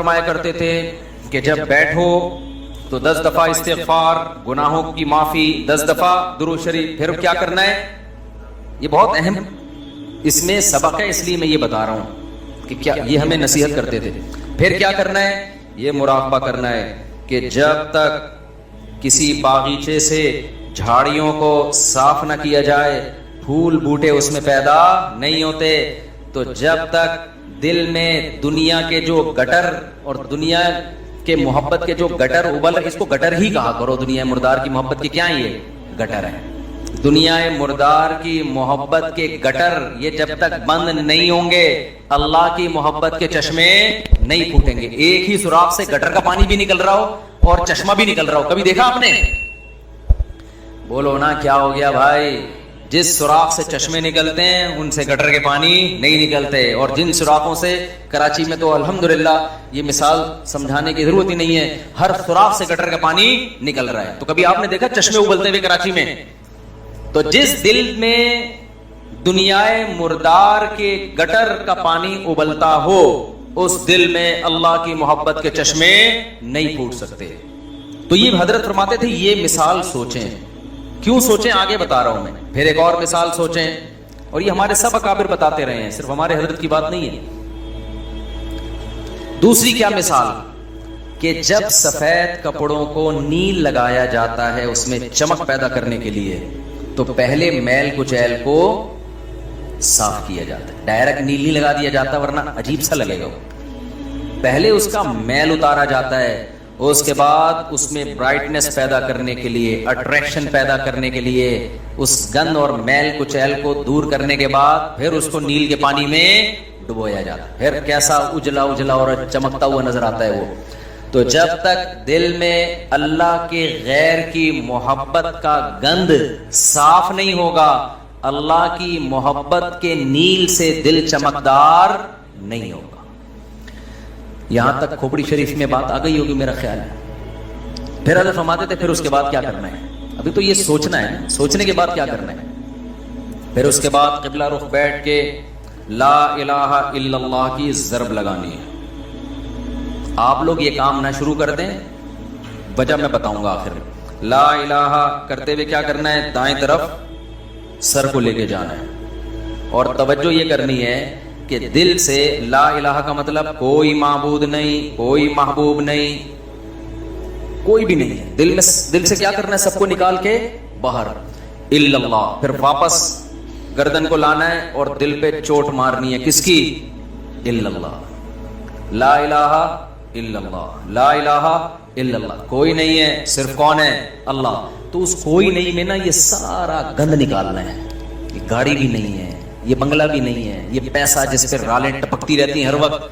فرمایا کرتے تھے کہ جب بیٹھو تو 10 دفعہ استغفار، گناہوں کی معافی، 10 دفعہ درود شریف. پھر کیا کرنا ہے؟ یہ بہت اہم اس میں سبق ہے، اس لیے میں یہ بتا رہا ہوں کہ کیا یہ ہمیں نصیحت کرتے تھے. پھر کیا کرنا ہے؟ یہ مراقبہ کرنا ہے کہ جب تک کسی باغیچے سے جھاڑیوں کو صاف نہ کیا جائے، پھول بوٹے اس میں پیدا نہیں ہوتے. تو جب تک دل میں دنیا کے جو گٹر اور دنیا کے محبت کے جو گٹر ابل، اس کو گٹر ہی کہا کرو، دنیا مردار کی محبت کی کیا یہ گٹر ہے. دنیا مردار کی محبت کے گٹر یہ جب تک بند نہیں ہوں گے، اللہ کی محبت کے چشمے نہیں پھوٹیں گے. ایک ہی سوراخ سے گٹر کا پانی بھی نکل رہا ہو اور چشمہ بھی نکل رہا ہو، کبھی دیکھا آپ نے؟ بولو نا کیا ہو گیا بھائی؟ جس سوراخ سے چشمے نکلتے ہیں ان سے گٹر کے پانی نہیں نکلتے. اور جن سوراخوں سے کراچی میں تو الحمدللہ یہ مثال سمجھانے کی ضرورت ہی نہیں ہے، ہر سوراخ سے گٹر کا پانی نکل رہا ہے. تو کبھی آپ نے دیکھا چشمے ابلتے ہوئے کراچی میں؟ تو جس دل میں دنیا مردار کے گٹر کا پانی ابلتا ہو، اس دل میں اللہ کی محبت کے چشمے نہیں پھوٹ سکتے. تو یہ حضرت فرماتے تھے یہ مثال سوچیں. کیوں سوچیں؟ آگے بتا رہا ہوں میں. پھر ایک اور مثال سوچیں، اور یہ ہمارے سب اکابر بتاتے رہے ہیں، صرف ہمارے حضرت کی بات نہیں ہے. دوسری کیا مثال؟ کہ جب سفید کپڑوں کو نیل لگایا جاتا ہے اس میں چمک پیدا کرنے کے لیے، تو پہلے میل کچیل کو صاف کیا جاتا ہے. ڈائریکٹ نیل نہیں لگا دیا جاتا ورنہ عجیب سا لگے گا. پہلے اس کا میل اتارا جاتا ہے، اس کے بعد اس میں برائٹنس پیدا کرنے کے لیے، اٹریکشن پیدا کرنے کے لیے، اس گند اور میل کچیل کو دور کرنے کے بعد پھر اس کو نیل کے پانی میں ڈبویا جاتا ہے. پھر کیسا اجلا اجلا اور چمکتا ہوا نظر آتا ہے وہ. تو جب تک دل میں اللہ کے غیر کی محبت کا گند صاف نہیں ہوگا، اللہ کی محبت کے نیل سے دل چمکدار نہیں ہوگا. یہاں تک کھوپڑی شریف میں بات آ گئی ہوگی میرا خیال ہے. پھر حضرت فرماتے تھے پھر اس کے بعد کیا کرنا ہے. ابھی تو یہ سوچنا ہے، سوچنے کے بعد کیا کرنا ہے. پھر اس کے بعد قبلہ رخ بیٹھ کے لا الہ الا اللہ کی ضرب لگانی ہے. آپ لوگ یہ کام نہ شروع کر دیں، وجہ میں بتاؤں گا آخر. لا الہ کرتے ہوئے کیا کرنا ہے؟ دائیں طرف سر کو لے کے جانا ہے، اور توجہ یہ کرنی ہے کہ دل سے لا الہ کا مطلب کوئی معبود نہیں، کوئی محبوب نہیں، کوئی بھی نہیں ہے. دل سے کیا کرنا ہے؟ سب کو نکال کے باہر الا اللہ. پھر واپس گردن کو لانا ہے اور دل پہ چوٹ مارنی ہے. کس کی؟ الا اللہ. لا الہ الا اللہ، لا الہ الا اللہ. کوئی نہیں ہے، صرف کون ہے؟ اللہ. تو اس کوئی نہیں میں نا یہ سارا گند نکالنا ہے. یہ گاڑی بھی نہیں ہے، یہ بنگلہ بھی نہیں ہے، یہ پیسہ جس پہ رالیں ٹپکتی رہتی ہیں ہر وقت،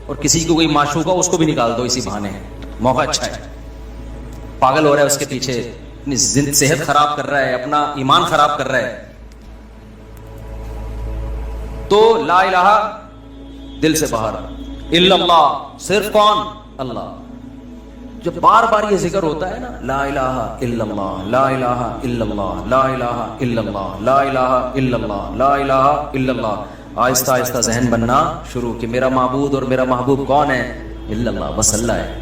اور کسی کو کوئی معشوق ہو اس کو بھی نکال دو اسی بہانے. موقع اچھا ہے، پاگل ہو رہا ہے اس کے پیچھے، اپنی صحت خراب کر رہا ہے، اپنا ایمان خراب کر رہا ہے. تو لا الہ دل سے باہر، الا اللہ صرف کون؟ اللہ. جب بار بار یہ ذکر ہوتا ہے نا، لا الہ الا اللہ، لا الہ الا اللہ، لا الہ الا اللہ، لا الہ الا اللہ، لا الہ الا اللہ، آہستہ آہستہ ذہن بننا شروع کہ میرا معبود اور میرا محبوب کون ہے؟ الا اللہ، بس اللہ ہے.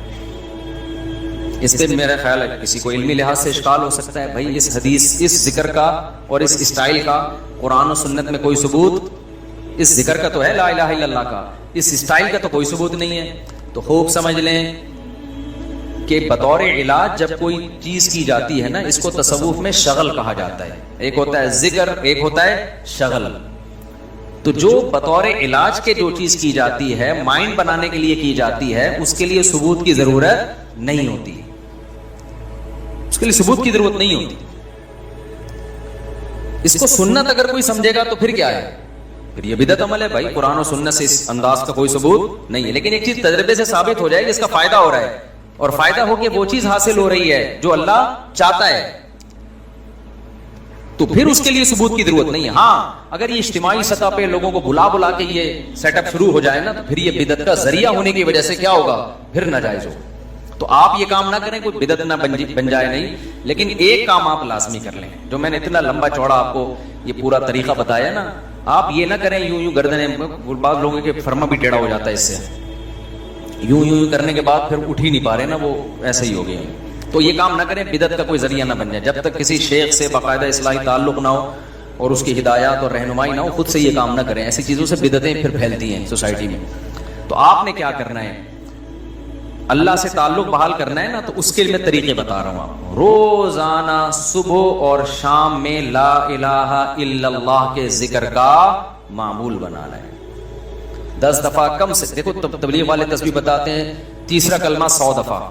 اس پہ میرا خیال ہے کسی کو علمی لحاظ سے اشکال ہو سکتا ہے، بھائی اس حدیث، اس ذکر کا اور اس اسٹائل کا قرآن و سنت میں کوئی ثبوت، اس ذکر کا تو ہے لا الہ الا اللہ کا، اس اسٹائل کا تو کوئی ثبوت نہیں ہے. تو خوب سمجھ لیں کہ بطور علاج جب کوئی چیز کی جاتی ہے نا، اس کو تصوف میں شغل کہا جاتا ہے. ایک ہوتا ہے ذکر، ایک ہوتا ہے شغل. تو جو بطور علاج کے جو چیز کی جاتی ہے، مائنڈ بنانے کے لیے کی جاتی ہے، اس کے لیے ثبوت کی ضرورت نہیں ہوتی، اس کے لیے ثبوت کی ضرورت نہیں ہوتی. اس کو سنت اگر کوئی سمجھے گا تو پھر کیا ہے؟ پھر یہ بدعت عمل ہے. بھائی قرآن و سنت سے اس انداز کا کوئی ثبوت نہیں ہے، لیکن ایک چیز تجربے سے ثابت ہو جائے کہ اس کا فائدہ ہو رہا ہے، اور فائدہ ہو کہ وہ چیز حاصل ہو رہی ہے جو اللہ چاہتا ہے، تو پھر اس کے لیے ثبوت کی ضرورت نہیں ہے. ہاں اگر یہ اجتماعی سطح پہ لوگوں کو بلا کے یہ سیٹ اپ شروع ہو جائے نا، تو پھر یہ بدعت کا ذریعہ ہونے کی وجہ سے کیا ہوگا؟ پھر ناجائز ہوگا. تو آپ یہ کام نہ کریں، کوئی بدعت نہ بن جائے نہیں، لیکن ایک کام آپ لازمی کر لیں، جو میں نے اتنا لمبا چوڑا آپ کو یہ پورا طریقہ بتایا نا، آپ یہ نہ کریں یوں گردنیں، بعض لوگوں کے فرما بھی ٹیڑھا ہو جاتا ہے اس سے. یوں یوں کرنے کے بعد پھر اٹھ ہی نہیں پا رہے نا، وہ ایسے ہی ہو گئے. تو یہ کام نہ کریں، بدعت کا کوئی ذریعہ نہ بن جائے. جب تک کسی شیخ سے باقاعدہ اصلاحی تعلق نہ ہو اور اس کی ہدایات اور رہنمائی نہ ہو، خود سے یہ کام نہ کریں. ایسی چیزوں سے بدعتیں پھر پھیلتی ہیں سوسائٹی میں. تو آپ نے کیا کرنا ہے، اللہ سے تعلق بحال کرنا ہے نا، تو اس کے لیے میں طریقے بتا رہا ہوں آپ کو. روزانہ صبح اور شام میں لا الہ الا اللہ کے ذکر کا معمول بنانا ہے. 10 دفعہ کم سے، دیکھو تبلیغ والے تسبیح بتاتے ہیں، تیسرا کلمہ 100 دفعہ،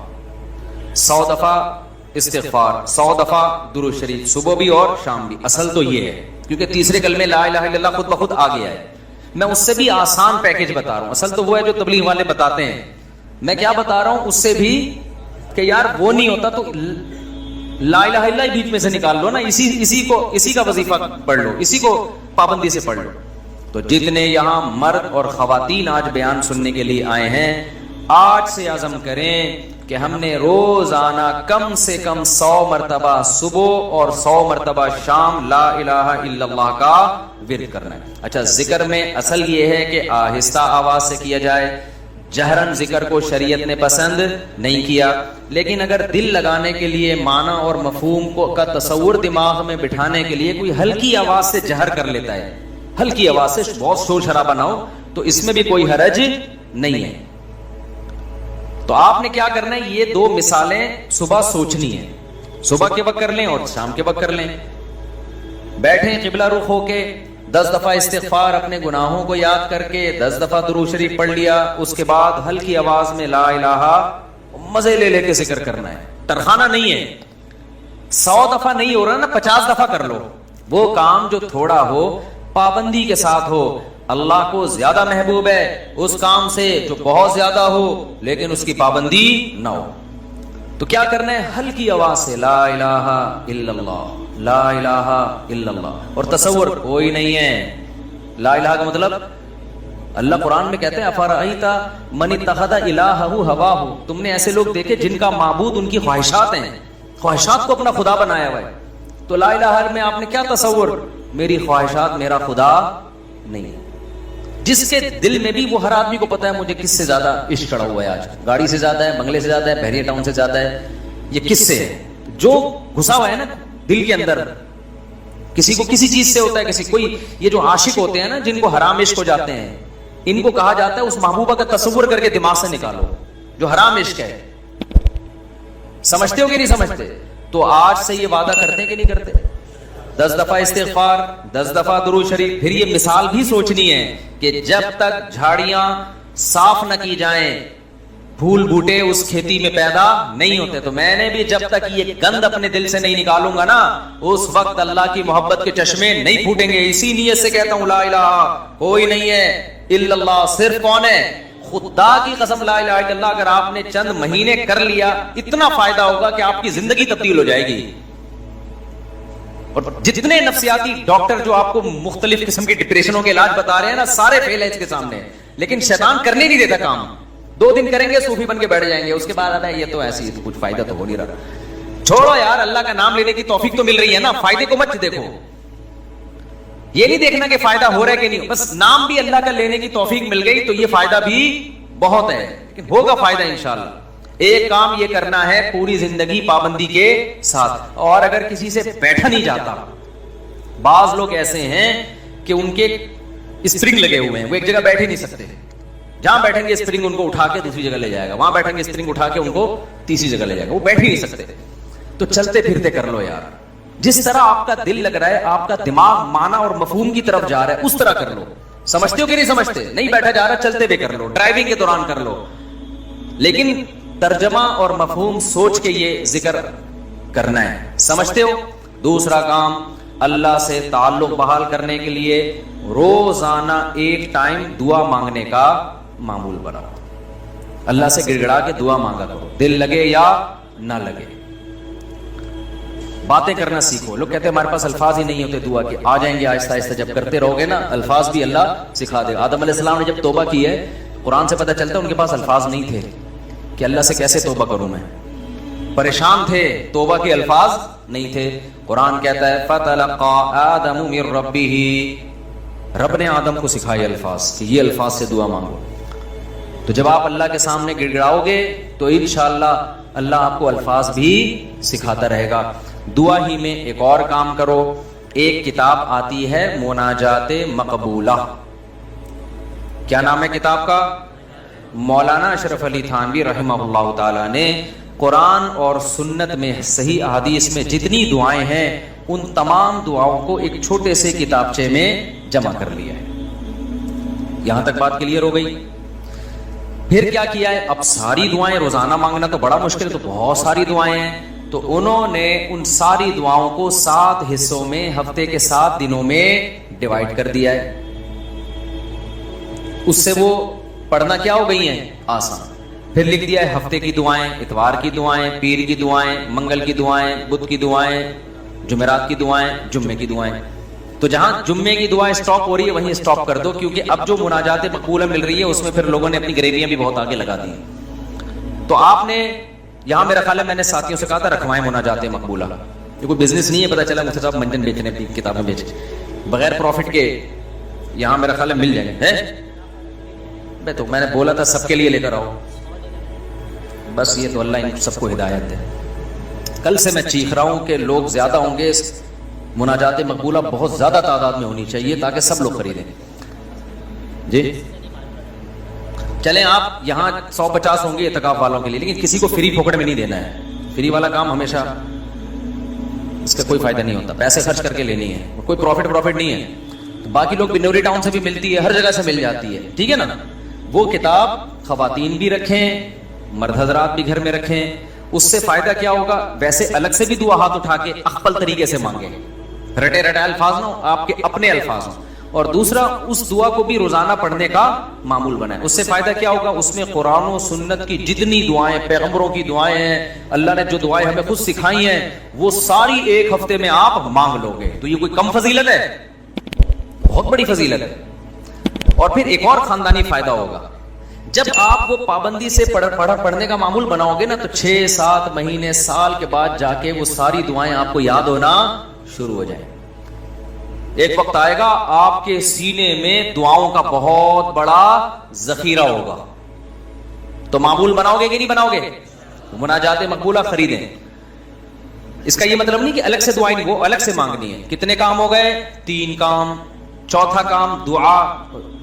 100 دفعہ استغفار، 100 دفعہ درود شریف، صبح بھی اور شام بھی. اصل تو یہ ہے، کیونکہ تیسرے کلمے لا الہ الا اللہ خود بخود آ گیا ہے. میں اس سے بھی آسان پیکج بتا رہا ہوں. اصل تو وہ ہے جو تبلیغ والے بتاتے ہیں. میں کیا بتا رہا ہوں اس سے بھی کہ یار وہ نہیں ہوتا تو لا الہ الا اللہ بیچ میں سے نکال لو نا، اسی کا وظیفہ پڑھ لو، اسی کو پابندی سے پڑھ لو. تو جتنے یہاں مرد اور خواتین آج بیان سننے کے لیے آئے ہیں، آج سے عزم کریں کہ ہم نے روزانہ کم سے کم 100 مرتبہ صبح اور 100 مرتبہ شام لا الہ الا اللہ کا ورد کرنا ہے. اچھا، ذکر میں اصل یہ ہے کہ آہستہ آواز سے کیا جائے. جہرن ذکر کو شریعت نے پسند نہیں کیا، لیکن اگر دل لگانے کے لیے معنی اور مفہوم کا تصور دماغ میں بٹھانے کے لیے کوئی ہلکی آواز سے جہر کر لیتا ہے، ہلکی آواز سے، بہت شور شرابہ نہ ہو، تو اس میں بھی کوئی حرج نہیں ہے. تو آپ نے کیا کرنا ہے، یہ 2 مثالیں صبح سوچنی ہے. صبح کے وقت کر لیں اور شام کے وقت کر لیں. بیٹھیں قبلہ رخ ہو کے، 10 دفعہ استغفار اپنے گناہوں کو یاد کر کے، 10 دفعہ درود شریف پڑھ لیا. اس کے بعد ہلکی آواز میں لا الہ، مزے لے لے کے ذکر کرنا ہے. ترخانہ نہیں ہے. 100 دفعہ نہیں ہو رہا نا، 50 دفعہ کر لو. وہ کام جو تھوڑا ہو پابندی کے ساتھ ہو. اللہ کو زیادہ محبوب ہے اس کام سے جو بہت زیادہ ہو لیکن اس کی پابندی نہ ہو. تو کیا کرنا ہے، ہلکی آواز سے لا الہ الا اللہ، لا الہ الا اللہ. اور تصور کوئی نہیں ہے. لا الہ کا مطلب اللہ قرآن میں کہتے ہیں افرأیت من اتخذ الہہ ہواہ، تم نے ایسے لوگ دیکھے جن کا معبود ان کی خواہشات ہیں، خواہشات کو اپنا خدا بنایا ہوا ہے. تو لا الہ میں آپ نے کیا تصور، میری خواہشات میرا خدا نہیں. جس کے دل میں بھی، وہ ہر آدمی کو پتا ہے مجھے کس سے زیادہ عشق چڑھا ہوا ہے آج، گاڑی سے زیادہ ہے، بنگلے سے زیادہ ہے، بحریہ ٹاؤن سے زیادہ ہے. یہ کس سے ہے؟ جو گھسا ہوا ہے نا دل کے اندر. کسی کو کسی چیز سے ہوتا ہے، کسی کوئی، یہ جو عاشق ہوتے ہیں نا جن کو حرام عشق ہو جاتے ہیں، ان کو کہا جاتا ہے اس محبوبہ کا تصور کر کے دماغ سے نکالو جو حرام عشق ہے. سمجھتے ہو کہ نہیں سمجھتے؟ تو آج سے یہ وعدہ کرتے ہیں کہ نہیں کرتے؟ 10 دفعہ استغفار، 10 دفعہ درود شریف. پھر یہ مثال بھی سوچنی ہے کہ جب تک جھاڑیاں صاف نہ کی جائیں، پھول بوٹے اس کھیتی میں پیدا نہیں ہوتے. تو میں نے بھی جب تک یہ گند اپنے دل سے نہیں نکالوں گا نا، اس وقت اللہ کی محبت کے چشمے نہیں پھوٹیں گے. اسی نیت سے کہتا ہوں لا الہ کوئی نہیں ہے الا اللہ. صرف کون ہے؟ خدا کی قسم لا الہ الا اللہ اگر آپ نے چند مہینے کر لیا، اتنا فائدہ ہوگا کہ آپ کی زندگی تبدیل ہو جائے گی. اور جتنے نفسیاتی ڈاکٹر جو آپ کو مختلف قسم کے ڈپریشنوں کے علاج بتا رہے ہیں نا، سارے فیل ہیں اس کے سامنے. لیکن شیطان کرنے نہیں دیتا کام. 2 دن کریں گے صوفی بن کے بیٹھ جائیں گے، اس کے بعد آتا ہے یہ تو ایسی تو کچھ فائدہ تو ہو نہیں رہا. چھوڑو یار، اللہ کا نام لینے کی توفیق تو مل رہی ہے نا، فائدے کو مت دیکھو. یہ نہیں دیکھنا کہ فائدہ ہو رہا ہے کہ نہیں، بس نام بھی اللہ کا لینے کی توفیق مل گئی تو یہ فائدہ بھی بہت ہے، لیکن ہوگا فائدہ انشاءاللہ. ایک کام یہ کرنا ہے پوری زندگی پابندی کے ساتھ. اور اگر کسی سے بیٹھا نہیں جاتا، بعض لوگ ایسے ہیں کہ ان کے اسپرنگ لگے ہوئے ہیں، وہ ایک جگہ بیٹھ ہی نہیں سکتے. جہاں بیٹھیں گے اسپرنگ ان کو اٹھا کے دوسری جگہ لے جائے گا، وہاں بیٹھیں گے اسپرنگ اٹھا کے ان کو تیسری جگہ لے جائے گا، وہ بیٹھ ہی نہیں سکتے. تو چلتے پھرتے کر لو یار. جس طرح آپ کا دل لگ رہا ہے، آپ کا دماغ معنی اور مفہوم کی طرف جا رہا ہے، اس طرح کر لو. سمجھتے ہو کہ نہیں سمجھتے؟ نہیں بیٹھا جا رہا، چلتے ہوئے کر لو، ڈرائیونگ کے دوران کر لو، لیکن ترجمہ اور مفہوم سوچ کے یہ ذکر کرنا ہے. سمجھتے ہو؟ دوسرا کام، اللہ سے تعلق بحال کرنے کے لیے روزانہ ایک ٹائم دعا مانگنے کا معمول بناؤ. اللہ سے گڑ گڑا کے دعا مانگا کرو، دل لگے یا نہ لگے. باتیں کرنا سیکھو. لوگ کہتے ہیں ہمارے پاس الفاظ ہی نہیں ہوتے دعا کے. آ جائیں گے آہستہ آہستہ، جب کرتے رہو گے نا الفاظ بھی اللہ سکھا دے گا. آدم علیہ السلام نے جب توبہ کی ہے، قرآن سے پتہ چلتا ہے ان کے پاس الفاظ نہیں تھے کہ اللہ سے کیسے توبہ کروں. میں پریشان تھے، توبہ کے الفاظ نہیں تھے. قرآن کہتا ہے فَتَلَقَّى آدَمُ مِن رَبِّهِ، رب نے آدم کو سکھائے الفاظ کہ یہ الفاظ سے دعا مانگو. تو جب آپ اللہ کے سامنے گڑ گڑاؤ گے تو انشاءاللہ اللہ آپ کو الفاظ بھی سکھاتا رہے گا. دعا ہی میں ایک اور کام کرو. ایک کتاب آتی ہے مناجات مقبولہ. کیا نام ہے کتاب کا؟ مولانا اشرف علی تھانوی رحمہ اللہ تعالی نے قرآن اور سنت میں صحیح احادیث میں جتنی دعائیں ہیں ان تمام دعاؤں کو ایک چھوٹے سے کتابچے میں جمع کر لیا ہے. یہاں تک بات کلیئر ہو گئی؟ پھر کیا کیا ہے؟ اب ساری دعائیں روزانہ مانگنا تو بڑا مشکل، تو بہت ساری دعائیں ہیں، تو انہوں نے ان ساری دعاؤں کو 7 حصوں میں ہفتے کے 7 دنوں میں ڈیوائیڈ کر دیا ہے. اس سے وہ پڑھنا کیا ہو گئی ہیں؟ آسان. پھر لکھ دیا ہے ہفتے کی دعائیں، اتوار کی دعائیں، پیر کی دعائیں، منگل کی دعائیں، بدھ کی دعائیں، جمعرات کی دعائیں، جمعے کی دعائیں. تو جہاں جمعے کی دعائیں سٹاپ ہو رہی ہے وہیں سٹاپ کر دو، کیونکہ اب جو مناجات مقبولہ مل رہی ہے اس میں پھر لوگوں نے اپنی گریویاں بھی بہت آگے لگا دی. تو آپ نے یہاں میرا خیال ہے میں نے ساتھیوں سے کہا تھا رکھوائیں مناجات مقبولہ. یہ کوئی بزنس نہیں ہے، پتہ چلا مجھے صاحب منجن بیچنے کی کتابیں بیچ بغیر پروفٹ کے یہاں میرا خیال ہے مل جائیں گے. تو میں نے بولا تھا سب کے لیے لے کر آؤ. بس یہ تو اللہ ان سب کو ہدایت دے. کل سے میں چیخ رہا ہوں کہ لوگ زیادہ ہوں گے، مناجات مقبولہ بہت زیادہ تعداد میں ہونی چاہیے تاکہ سب لوگ خریدیں. جی چلیں آپ یہاں 150 ہوں گے اعتکاف والوں کے لیے، لیکن کسی کو فری پھوکٹ میں نہیں دینا ہے. فری والا کام ہمیشہ اس کا کوئی فائدہ نہیں ہوتا، پیسے خرچ کر کے لینی ہے، کوئی پروفٹ نہیں ہے. باقی لوگ بنوری ٹاؤن سے بھی ملتی ہے، ہر جگہ سے مل جاتی ہے، ٹھیک ہے نا. وہ کتاب خواتین بھی رکھیں، مرد حضرات بھی گھر میں رکھیں. اس سے فائدہ کیا ہوگا؟ ویسے الگ سے بھی دعا ہاتھ اٹھا کے اخپل طریقے سے مانگیں، رٹے رٹے الفاظ نہ ہو، آپ کے اپنے الفاظ ہوں. اور دوسرا اس دعا کو بھی روزانہ پڑھنے کا معمول بنائیں. اس سے فائدہ کیا ہوگا؟ اس میں قرآن و سنت کی جتنی دعائیں، پیغمبروں کی دعائیں ہیں، اللہ نے جو دعائیں ہمیں خود سکھائی ہیں، وہ ساری ایک ہفتے میں آپ مانگ لو گے. تو یہ کوئی کم فضیلت ہے؟ بہت بڑی فضیلت ہے. اور پھر ایک اور خاندانی فائدہ ہوگا، جب آپ وہ پابندی سے پڑھنے کا معمول بناؤ گے نا تو 6-7 مہینے سال کے بعد جا کے وہ ساری دعائیں آپ کو یاد ہونا شروع ہو جائیں. ایک وقت آئے گا آپ کے سینے میں دعاؤں کا بہت بڑا ذخیرہ ہوگا. تو معمول بناؤ گے کہ نہیں بناؤ گے؟ مناجات مقبولہ خریدیں. اس کا یہ مطلب نہیں کہ الگ سے دعائیں نہیں، وہ الگ سے مانگنی ہے. کتنے کام ہو گئے؟ 3 کام. چوتھا کام دعا،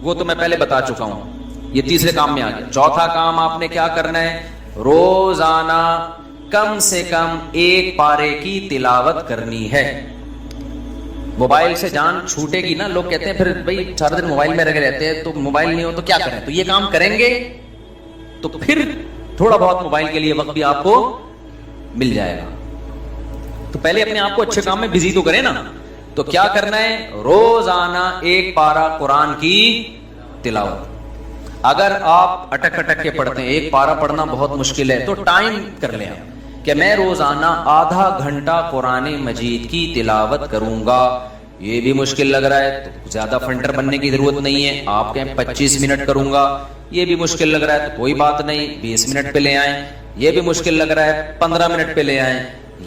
وہ تو میں پہلے بتا چکا ہوں، یہ تیسرے کام میں آ گیا. چوتھا کام آپ نے کیا کرنا ہے؟ روزانہ کم سے کم 1 پارے کی تلاوت کرنی ہے. موبائل سے جان چھوٹے گی نا. لوگ کہتے ہیں پھر بھائی سارا دن موبائل میں لگے رہتے ہیں تو موبائل نہیں ہو تو کیا کریں. تو یہ کام کریں گے تو پھر تھوڑا بہت موبائل کے لیے وقت بھی آپ کو مل جائے گا. تو پہلے اپنے آپ کو اچھے کام میں بزی تو کریں نا. تو کیا کرنا ہے؟ روزانہ 1 پارہ قرآن کی تلاوت. اگر آپ اٹک اٹک کے پڑھتے ہیں، 1 پارہ پڑھنا بہت مشکل ہے، تو ٹائم کر لیں کہ میں روزانہ آدھا گھنٹہ قرآن مجید کی تلاوت کروں گا. یہ بھی مشکل لگ رہا ہے تو زیادہ فنٹر بننے کی ضرورت نہیں ہے. آپ کہیں 25 منٹ کروں گا، یہ بھی مشکل لگ رہا ہے تو کوئی بات نہیں، 20 منٹ پہ لے آئیں. یہ بھی مشکل لگ رہا ہے 15 منٹ پہ لے آئیں.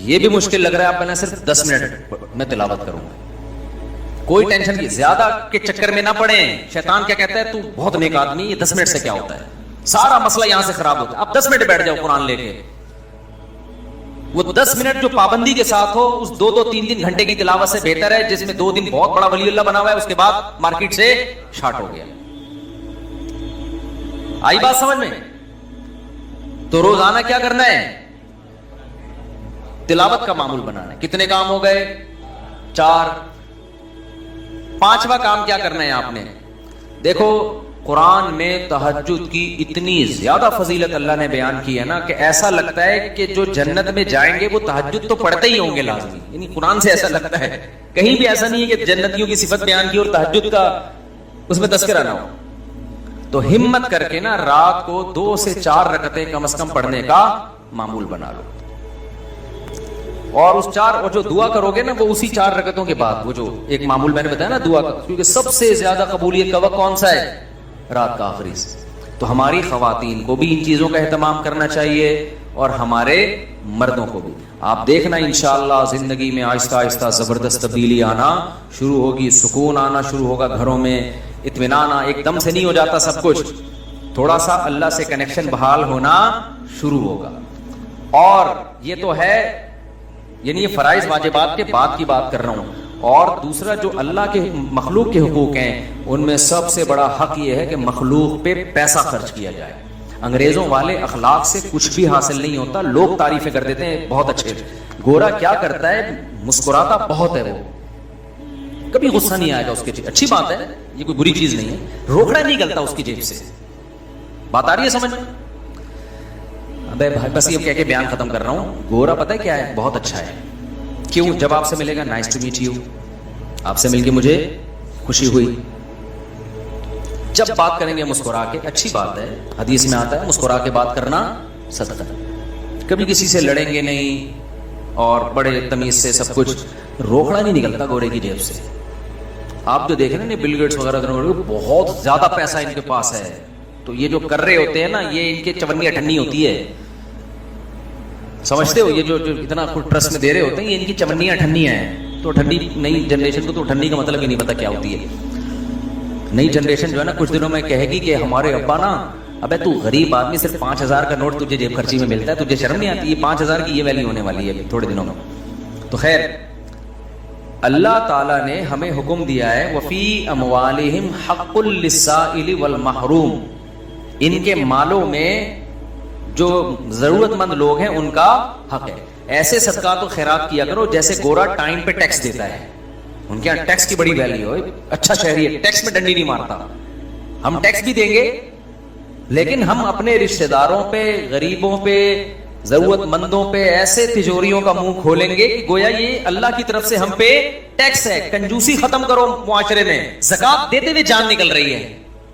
یہ بھی مشکل لگ رہا ہے آپ کہنا صرف 10 منٹ میں تلاوت کروں گا. کوئی ٹینشن کی زیادہ کے چکر میں نہ پڑیں. شیطان کیا کہتا ہے؟ تو بہت نیک آدمی، یہ 10 منٹ سے کیا ہوتا ہے؟ سارا مسئلہ یہاں سے خراب ہوتا ہے. آپ 10 منٹ بیٹھ جاؤ قرآن لے کے. وہ 10 منٹ جو پابندی کے ساتھ ہو، اس 2-3 گھنٹے کی تلاوت سے بہتر ہے جس میں 2 دن بہت بڑا ولی اللہ بنا ہوا ہے، اس کے بعد مارکیٹ سے شارٹ ہو گیا. آئی بات سمجھ میں؟ تو روزانہ کیا کرنا ہے؟ تلاوت کا معمول بنانا ہے. کتنے کام ہو گئے؟ 4. 5واں کام کیا کرنا ہے آپ نے؟ دیکھو قرآن میں تہجد کی اتنی زیادہ فضیلت اللہ نے بیان کی ہے نا کہ ایسا لگتا ہے کہ جو جنت میں جائیں گے وہ تہجد تو پڑھتے ہی ہوں گے لازمی. یعنی قرآن سے ایسا لگتا ہے، کہیں بھی ایسا نہیں ہے کہ جنتیوں کی صفت بیان کی اور تہجد کا اس میں تذکرہ نہ ہو. تو ہمت کر کے نا رات کو 2 سے 4 رکعتیں کم از کم پڑھنے کا معمول بنا لو. اور اس 4 اور جو دعا کرو گے نا وہ اسی 4 رکعتوں کے بعد، وہ جو ایک معمول میں نے بتایا نا دعا کا، کیونکہ سب سے زیادہ قبولیت کا وقت کون سا ہے؟ رات کا آخری سے. تو ہماری خواتین کو بھی ان چیزوں کا اہتمام کرنا چاہیے اور ہمارے مردوں کو بھی. آپ دیکھنا انشاءاللہ زندگی میں آہستہ آہستہ زبردست تبدیلی آنا شروع ہوگی، سکون آنا شروع ہوگا گھروں میں، اطمینان. ایک دم سے نہیں ہو جاتا سب کچھ. تھوڑا سا اللہ سے کنیکشن بحال ہونا شروع ہوگا. اور یہ تو ہے یعنی یہ فرائض واجبات کے بعد کی بات کر رہا ہوں. اور دوسرا جو اللہ کے مخلوق کے حقوق ہیں ان میں سب سے بڑا حق یہ ہے کہ مخلوق پہ پیسہ خرچ کیا جائے. انگریزوں والے اخلاق سے کچھ بھی حاصل نہیں ہوتا. لوگ تعریفیں کر دیتے ہیں بہت اچھے. گورا کیا کرتا ہے, مسکراتا بہت ہے, وہ کبھی غصہ نہیں آئے گا اس کے جیب. اچھی بات ہے, یہ کوئی بری چیز نہیں ہے. روکڑا نہیں نکلتا اس کی جیب سے. بات آ رہی ہے سمجھ میں؟ ابے بھائی بس یہ کہہ کے بیان ختم کر رہا ہوں. گورا پتہ ہے کیا ہے, بہت اچھا ہے. کیوں؟ جب آپ سے ملے گا نائس ٹو میٹ یو, آپ سے مل کے مجھے خوشی ہوئی. جب بات کریں گے مسکرا کے, اچھی بات ہے, حدیث میں آتا ہے مسکرا کے بات کرنا صدقہ. کبھی کسی سے لڑیں گے نہیں اور بڑے تمیز سے سب کچھ. روکڑا نہیں نکلتا گورے کی جیب سے. آپ جو دیکھ رہے ہیں بل گیٹس وغیرہ بہت زیادہ پیسہ ان کے پاس ہے, تو یہ جو کر رہے ہوتے ہیں نا, یہ ان کے چونی اٹھنی ہوتی ہے. سمجھتے ہو, یہ جو اتنا ٹرسٹ میں دے رہے ہوتے ہیں یہ ان کی چونی اٹھنی ہیں. تو ٹھنڈی نئی جنریشن کو تو ٹھنڈی کا مطلب ہی نہیں پتا کیا ہوتی ہے. نئی جنریشن جو ہے نا کچھ دنوں میں کہے گی کہ ہمارے ابا نا, ابے تو غریب آدمی, صرف 5,000 کا نوٹ تجھے جیب خرچی میں ملتا ہے, تجھے شرم نہیں آتی؟ یہ 5,000 کی یہ ویلیو ہونے والی ہے تھوڑے دنوں میں. تو خیر, اللہ تعالیٰ نے ہمیں حکم دیا ہے وَفِي أَمْوَالِهِمْ حَقٌّ لِلسَّائِلِ وَالْمَحْرُومِ, ان کے مالوں میں جو ضرورت مند لوگ ہیں ان کا حق ہے. ایسے صدقات و خیرات کیا کرو جیسے گورا ٹائم پہ ٹیکس دیتا ہے. ان کے یہاں ٹیکس کی بڑی ویلیو ہے, اچھا شہری ہے, ٹیکس میں ڈنڈی نہیں مارتا. ہم ٹیکس بھی دیں گے لیکن ہم اپنے رشتہ داروں پہ, غریبوں پہ, ضرورت مندوں پہ ایسے تجوریوں کا منہ کھولیں گے کہ گویا یہ اللہ کی طرف سے ہم پہ ٹیکس ہے. کنجوسی ختم کرو معاشرے میں. زکات دیتے ہوئے جان نکل رہی ہے,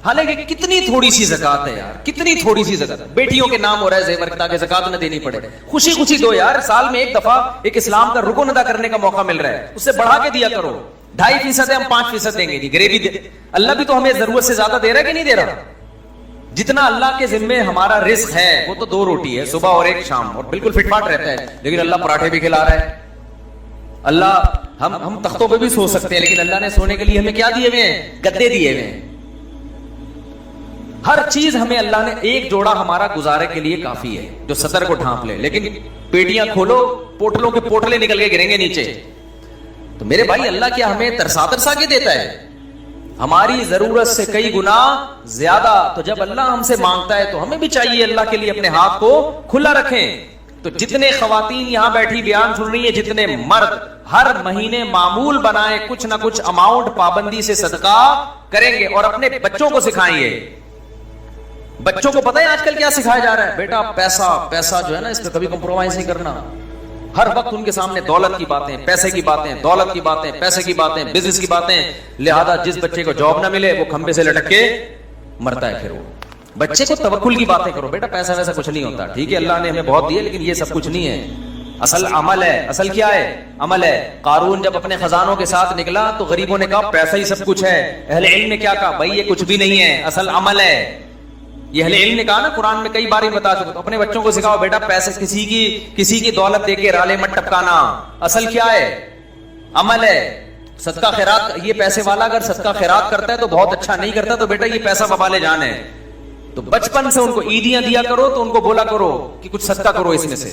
حالانکہ کتنی تھوڑی سی زکات ہے یار, کتنی تھوڑی سی زکات. بیٹیوں کے نام ہو رہا ہے زیور تاکہ زکات نہ دینی پڑے. خوشی خوشی دو یار, سال میں ایک دفعہ ایک اسلام کا رکن ادا کرنے کا موقع مل رہا ہے, اس سے بڑھا کے دیا کرو. 2.5% ہے, ہم 5% دیں گے. جی غریبی اللہ بھی تو ہمیں ضرورت سے زیادہ دے رہا ہے کہ نہیں دے رہا؟ جتنا اللہ کے ذمے ہمارا رزق ہے وہ تو 2 روٹی ہے, صبح اور ایک شام, اور بالکل فٹ فاٹ رہتا ہے. لیکن اللہ پراٹھے بھی کھلا رہا ہے. اللہ ہم تختوں پہ بھی سو سکتے ہیں, لیکن اللہ نے سونے کے لیے ہمیں کیا دیے ہوئے ہیں؟ گدے دیے ہوئے ہیں. ہر چیز ہمیں اللہ نے, ایک جوڑا ہمارا گزارے کے لیے کافی ہے جو سطر کو ڈھانپ لے, لیکن پیٹیاں کھولو پوٹلوں کے پوٹلے نکل کے گریں گے نیچے. تو میرے بھائی اللہ کیا ہمیں ترسا ترسا کے دیتا ہے؟ ہماری ضرورت سے کئی گنا زیادہ. تو جب اللہ ہم سے مانگتا ہے تو ہمیں بھی چاہیے اللہ کے لیے اپنے ہاتھ کو کھلا رکھیں. تو جتنے خواتین یہاں بیٹھی بیان سن رہی ہیں, جتنے مرد, ہر مہینے معمول بنائیں, کچھ نہ کچھ اماؤنٹ پابندی سے صدقہ کریں گے, اور اپنے بچوں کو سکھائیں. بچوں کو پتہ ہے آج کل کیا سکھایا جا رہا ہے؟ بیٹا پیسہ پیسہ جو ہے نا, اس پہ کبھی کمپرومائز نہیں کرنا. ہر وقت ان کے سامنے دولت کی باتیں, پیسے کی باتیں, دولت کی باتیں, پیسے کی باتیں, بزنس کی باتیں. لہذا جس بچے کو جاب نہ ملے وہ کھمبے سے لٹک کے مرتا ہے. پھر وہ بچے کو توکل کی باتیں کرو, بیٹا پیسہ ویسا کچھ نہیں ہوتا, ٹھیک ہے اللہ نے ہمیں بہت دیا لیکن یہ سب کچھ نہیں ہے. اصل عمل ہے. اصل کیا ہے؟ عمل ہے. قارون جب اپنے خزانوں کے ساتھ نکلا تو غریبوں نے کہا پیسہ ہی سب کچھ ہے. اہل علم نے کیا کہا؟ بھائی یہ کچھ بھی نہیں ہے, اصل عمل ہے. یہ اہل علم نے کہا نا, قرآن میں کئی بار بتا چکا. تو اپنے بچوں کو سکھاؤ بیٹا پیسے کسی کی دولت دے کے رالے مت ٹپکانا. اصل کیا ہے؟ عمل ہے. صدقہ خیرات, یہ پیسے والا اگر صدقہ خیرات کرتا ہے تو بہت اچھا, نہیں کرتا تو بیٹا یہ پیسہ وبالے جان ہے. تو بچپن سے ان کو عیدیاں دیا کرو, تو ان کو بولا کرو کہ کچھ صدقہ کرو اس میں سے.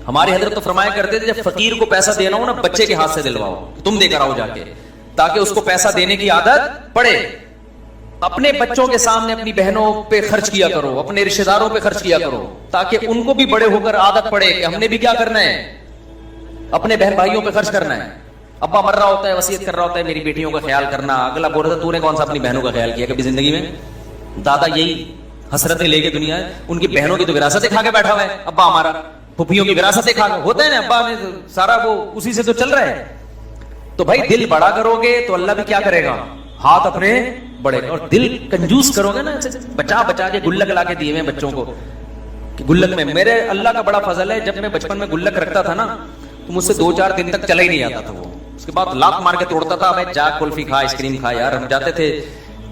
ہماری حضرت تو فرمایا کرتے تھے جب فقیر کو پیسہ دینا ہو نا, بچے کے ہاتھ سے دلواؤ, تم دے کر آؤ جا کے, تاکہ اس کو پیسہ دینے کی عادت پڑے. اپنے بچوں کے سامنے اپنی بہنوں پہ خرچ کیا کرو, اپنے رشتہ داروں پہ خرچ کیا کرو, تاکہ ان کو بھی بڑے ہو کر عادت پڑے کہ ہم نے بھی کیا کرنا ہے, اپنے بہن بھائیوں پہ خرچ کرنا ہے. ابا مر رہا ہوتا ہے, وصیت کر رہا ہوتا ہے میری بیٹیوں کا خیال کرنا, اگلا بول رہا تھا تو نے کون سا اپنی بہنوں کا خیال کیا کبھی زندگی میں؟ دادا یہی حسرتیں لے کے دنیا ہے, ان کی بہنوں کی تو وراثتیں کھا کے بیٹھا ہوا ہے ابا ہمارا, پھوپھیوں کی وراثتیں کھا کے, ہوتا ہے نا ابا نے سارا وہ اسی سے تو چل رہا ہے. تو بھائی دل بڑا کرو گے تو اللہ بھی کیا کرے گا, ہاتھ اپنے بڑے. اور دل کنجوس کرو گے نا, بچا بچا کے گلک لا کے دیے ہوئے بچوں کو کہ گلک میں, میرے اللہ کا بڑا فضل ہے, جب میں بچپن میں گلک رکھتا تھا نا تو مجھ سے 2-4 دن تک چلا ہی نہیں آتا تھا وہ. اس کے بعد لاک مار کے توڑتا تھا, میں جا کلفی کھا, آئس کریم کھا. یار ہم جاتے تھے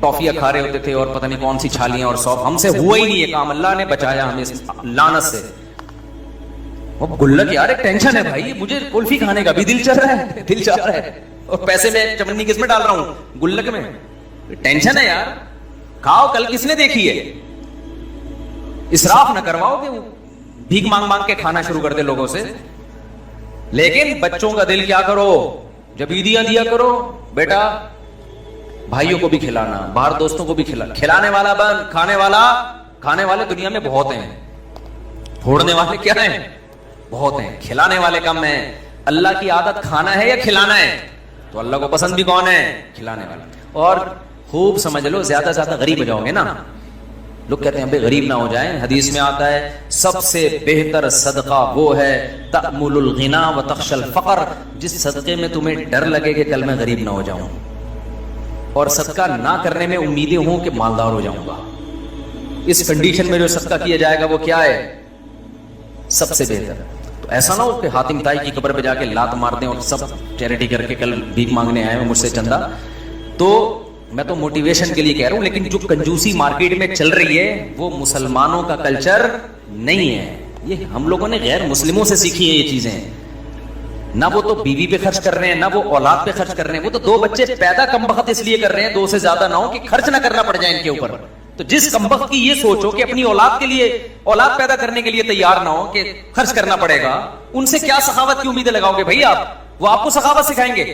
ٹافیاں کھا رہے ہوتے تھے اور پتہ نہیں کون سی چھالیاں اور سوف, ہم سے ہوا ہی نہیں یہ کام, اللہ نے بچایا ہمیں اس لعنت سے. وہ گلک یار ایک ٹینشن ہے بھائی, مجھے کلفی کھانے کا بھی دل چل رہا ہے, دل چاہ رہا ہے, اور پیسے میں چمنی کس میں ڈال رہا ہوں, گلک میں. ٹینشن ہے یار, کھاؤ, کل کس نے دیکھی ہے, اسراف نہ کرواؤ کہ وہ بھیک مانگ مانگ کے کھانا شروع کر دے لوگوں سے. لیکن بچوں کا دل کیا کرو, جب عیدیاں دیا کرو بیٹا بھائیوں کو بھی کھلانا, باہر دوستوں کو بھی کھلانے والا بند, کھانے والے دنیا میں بہت ہیں, پھوڑنے والے کیا ہیں بہت ہیں, کھلانے والے کم ہیں. اللہ کی عادت کھانا ہے یا کھلانا ہے؟ تو اللہ کو پسند بھی کون ہے؟ کھلانے والا. اور خوب سمجھ لو, زیادہ سے زیادہ غریب ہو جاؤ گے نا. لوگ کہتے ہیں بھائی غریب نہ ہو جائیں, حدیث میں آتا ہے سب سے بہتر صدقہ وہ ہے تأمل الغنا و تخشى الفقر, جس صدقے میں تمہیں ڈر لگے کہ کل میں غریب نہ ہو جاؤں, اور صدقہ نہ کرنے میں امیدیں ہوں کہ مالدار ہو جاؤں گا. اس کنڈیشن میں جو صدقہ کیا جائے گا وہ کیا ہے؟ سب سے بہتر. تو ایسا نہ ہو کہ حاتم طائی کی قبر پہ جا کے لات مار دیں اور سب چیریٹی کر کے کل بھیک مانگنے آئے ہیں مجھ سے چندہ. تو میں تو موٹیویشن کے لیے کہہ رہا ہوں, لیکن جو کنجوسی مارکیٹ میں چل رہی ہے وہ مسلمانوں کا کلچر نہیں ہے. یہ ہم لوگوں نے غیر مسلموں سے سیکھی ہیں یہ چیزیں. نہ وہ تو بیوی پہ خرچ کر رہے ہیں, نہ وہ اولاد پہ خرچ کر رہے ہیں. وہ تو 2 بچے پیدا کم بخت اس لیے کر رہے ہیں 2 سے زیادہ نہ ہو کہ خرچ نہ کرنا پڑ جائے ان کے اوپر. تو جس کم بخت کی یہ سوچو کہ اپنی اولاد کے لیے, اولاد پیدا کرنے کے لیے تیار نہ ہو کہ خرچ کرنا پڑے گا, ان سے کیا سخاوت کی امیدیں لگاؤ گے بھائی آپ؟ وہ آپ کو سخاوت سکھائیں گے؟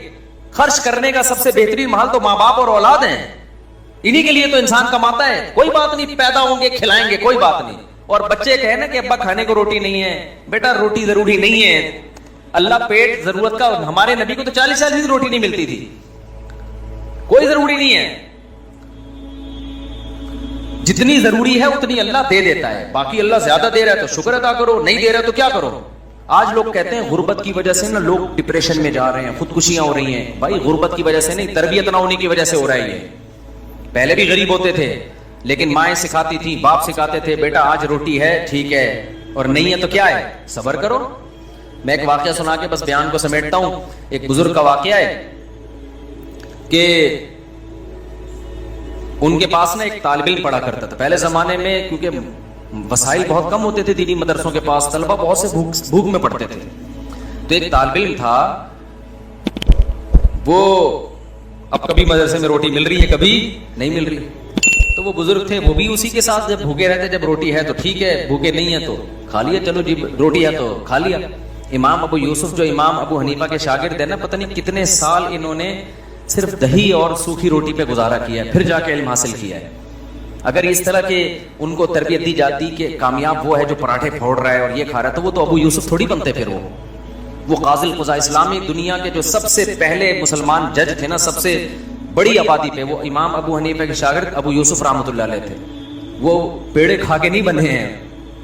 خرچ کرنے کا سب سے بہترین محل تو ماں باپ اور اولاد ہیں. انہی کے لیے تو انسان کماتا ہے. کوئی بات نہیں, پیدا ہوں گے کھلائیں گے, کوئی بات نہیں. اور بچے کہیں نا کہ ابا کھانے کو روٹی نہیں ہے, بیٹا روٹی ضروری نہیں ہے. اللہ پیٹ ضرورت کا, ہمارے نبی کو تو 40 دن روٹی نہیں ملتی تھی. کوئی ضروری نہیں ہے, جتنی ضروری ہے اتنی اللہ دے دیتا ہے. باقی اللہ زیادہ دے رہا ہے تو شکر ادا کرو, نہیں دے رہا تو کیا کرو. آج لوگ کہتے ہیں غربت کی وجہ سے نا لوگ ڈپریشن میں جا رہے ہیں, خودکشیاں ہو رہی ہیں. بھائی غربت کی وجہ سے نہیں, تربیت نہ ہونے کی وجہ سے ہو رہا ہے یہ. پہلے بھی غریب ہوتے تھے لیکن مائیں سکھاتی تھی, باپ سکھاتے تھے بیٹا آج روٹی ہے ٹھیک ہے, اور نہیں ہے تو کیا ہے, صبر کرو. میں ایک واقعہ سنا کے بس بیان کو سمیٹتا ہوں. ایک بزرگ کا واقعہ ہے کہ ان کے پاس نا ایک طالب علم پڑھا کرتا تھا. پہلے زمانے میں کیونکہ وسائل بہت کم ہوتے تھے دینی مدرسوں کے پاس, طلبہ بہت سے بھوک میں پڑھتے تھے. تو ایک طالب علم تھا, وہ اب کبھی مدرسے میں روٹی مل رہی ہے کبھی نہیں مل رہی. تو وہ بزرگ تھے, وہ بھی اسی کے ساتھ جب بھوکے رہتے, جب روٹی ہے تو ٹھیک ہے, بھوکے نہیں ہے تو کھا لیا, چلو جی روٹی ہے تو کھا لیا. امام ابو یوسف جو امام ابو حنیفہ کے شاگرد ہیں نا, پتہ نہیں کتنے سال انہوں نے صرف دہی اور سوکھی روٹی پہ گزارا کیا ہے, پھر جا کے علم حاصل کیا ہے. اگر اس طرح کے ان کو تربیت دی جاتی کہ کامیاب وہ ہے جو پراٹھے پھوڑ رہا ہے اور یہ کھا رہا ہے, تو وہ تو ابو یوسف تھوڑی بنتے. پھر وہ قاضی القضاء, اسلامی دنیا کے جو سب سے پہلے مسلمان جج تھے نا, سب سے بڑی آبادی پہ, وہ امام ابو حنیفہ کے شاگرد ابو یوسف رحمۃ اللہ علیہ تھے. وہ پیڑے کھا کے نہیں بنے ہیں,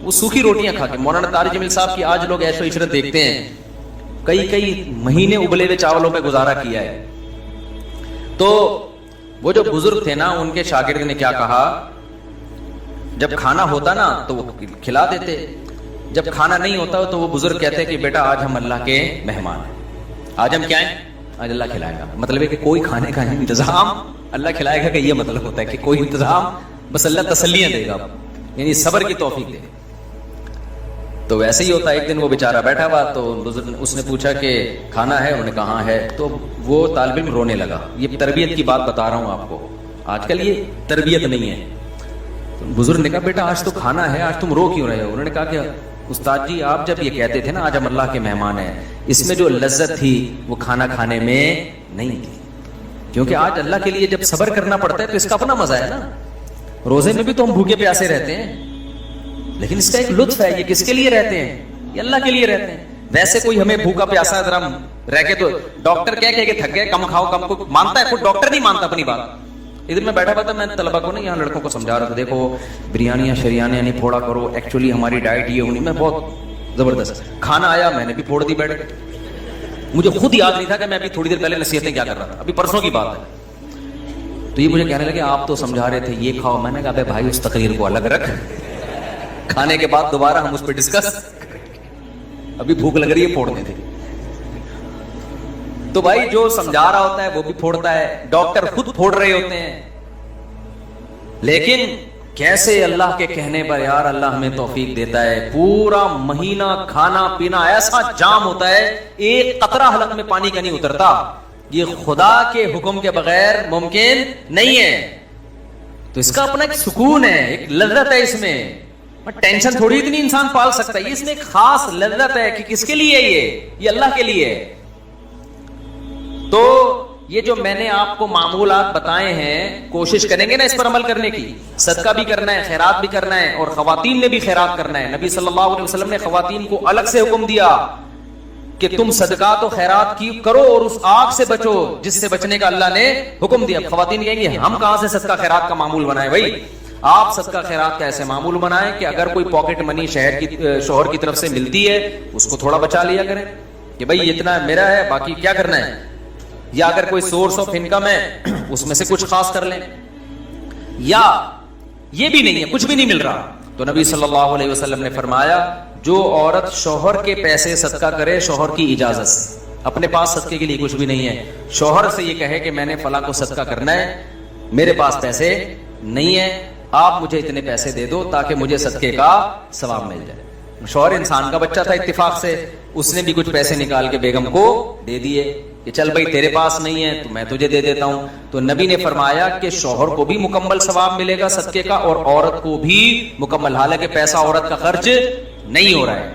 وہ سوکھی روٹیاں کھا کے. مولانا طارق جمیل صاحب کی آج لوگ عیش و عشرت دیکھتے ہیں, کئی مہینے ابلے ہوئے چاولوں پہ گزارا کیا ہے. تو وہ جو بزرگ تھے نا, ان کے شاگرد نے کیا کہا, جب کھانا ہوتا نا تو وہ کھلا دیتے, جب کھانا نہیں ہوتا تو وہ بزرگ کہتے کہ بیٹا آج ہم اللہ کے مہمان ہیں, آج ہم کیا ہیں, آج اللہ کھلائے گا. مطلب ہے کہ کوئی کھانے کا انتظام اللہ کھلائے گا, کہ یہ مطلب ہوتا ہے کہ کوئی انتظام, بس اللہ تسلیاں دے گا, یعنی صبر کی توفیق دے. تو ویسے ہی ہوتا ہے. ایک دن وہ بیچارہ بیٹھا ہوا, تو اس نے پوچھا کہ کھانا ہے, انہوں نے کہا ہے. تو وہ طالب علم رونے لگا. یہ تربیت کی بات بتا رہا ہوں آپ کو, آج کل یہ تربیت نہیں ہے. بزرگ نے کہا بیٹا آج تو کھانا ہے, آج تم رو کیوں رہے ہو؟ انہوں نے کہا کہ استاد جی آپ جب یہ کہتے تھے نا آج ہم اللہ کے مہمان ہیں, اس میں جو لذت تھی وہ کھانا کھانے میں نہیں تھی, کیونکہ آج اللہ کے لیے جب صبر کرنا پڑتا ہے تو اس کا اپنا مزہ ہے نا. روزے میں بھی تو ہم بھوکے پیاسے رہتے ہیں, لیکن اس کا ایک لطف ہے. یہ کس کے لیے رہتے ہیں؟ یہ اللہ کے لیے رہتے ہیں. ویسے کوئی ہمیں بھوکا پیاسا ہے ذرا رہ کے, تو ڈاکٹر کہہ کے تھک گئے, کم کھاؤ کم کو مانتا ہے, خود ڈاکٹر نہیں مانتا اپنی بات. ادھر میں بیٹھا ہوا تھا, میں طلبا کو نا یہاں لڑکوں کو سمجھا رہا تھا, دیکھو بریانیاں شریانیاں نہیں پھوڑا کرو, ایکچولی ہماری ڈائٹ یہ ہونی. میں بہت زبردست کھانا آیا, میں نے بھی پھوڑ دی بیٹھ کے. مجھے خود یاد نہیں تھا کہ میں ابھی تھوڑی دیر پہلے نصیحتیں کیا کر رہا تھا, ابھی پرسوں کی بات ہے. تو یہ مجھے کہنے لگے آپ تو سمجھا رہے تھے یہ کھاؤ. میں نے کہا بھائی اس تقریر کو الگ رکھ, کھانے کے بعد دوبارہ ہم اس پہ ڈسکس, ابھی بھوک لگ رہی ہے پھوڑنے تھے. تو بھائی جو سمجھا رہا ہوتا ہے وہ بھی پھوڑتا ہے, ڈاکٹر خود پھوڑ رہے ہوتے ہیں. لیکن کیسے اللہ کے کہنے پر یار اللہ ہمیں توفیق دیتا ہے, پورا مہینہ کھانا پینا ایسا جام ہوتا ہے, ایک قطرہ حلق میں پانی کا نہیں اترتا. یہ خدا کے حکم کے بغیر ممکن نہیں ہے. تو اس کا اپنا ایک سکون ہے, ایک لذت ہے اس میں. ٹینشن تھوڑی اتنی انسان پال سکتا ہے. اس میں ایک خاص لذت ہے کہ کس کے لیے یہ اللہ کے لیے ہے. تو یہ جو میں نے آپ کو معمولات بتائے ہیں, کوشش کریں گے نا اس پر عمل کرنے کی. صدقہ بھی کرنا ہے, خیرات بھی کرنا ہے, اور خواتین نے بھی خیرات کرنا ہے. نبی صلی اللہ علیہ وسلم نے خواتین کو الگ سے حکم دیا کہ تم صدقات و خیرات کی کرو اور اس آگ سے بچو جس سے بچنے کا اللہ نے حکم دیا. خواتین کہیں گے ہم کہاں سے صدقہ خیرات کا معمول بنائیں؟ بھائی آپ صدقہ خیرات کا ایسے معمول بنائیں کہ اگر کوئی پاکٹ منی شوہر کی طرف سے ملتی ہے اس کو تھوڑا بچا لیا کریں کہ بھائی اتنا میرا ہے, باقی کیا کرنا ہے. یا اگر کوئی سورس آف انکم ہے اس میں سے کچھ خاص کر لیں. یا یہ بھی نہیں ہے, کچھ بھی نہیں مل رہا, تو نبی صلی اللہ علیہ وسلم نے فرمایا جو عورت شوہر کے پیسے صدقہ کرے شوہر کی اجازت سے, اپنے پاس صدقے کے لیے کچھ بھی نہیں ہے, شوہر سے یہ کہے کہ میں نے فلاں کو صدقہ کرنا ہے, میرے پاس پیسے نہیں ہے, آپ مجھے اتنے پیسے دے دو تاکہ مجھے صدقے کا ثواب مل جائے. شوہر انسان کا بچہ تھا, اتفاق سے اس نے بھی کچھ پیسے نکال کے بیگم کو دے دیے کہ چل بھائی تیرے پاس نہیں ہے تو میں تجھے دے دیتا ہوں. تو نبی نے فرمایا کہ شوہر کو بھی مکمل ثواب ملے گا صدقے کا اور عورت کو بھی مکمل, حالانکہ پیسہ عورت کا خرچ نہیں ہو رہا ہے.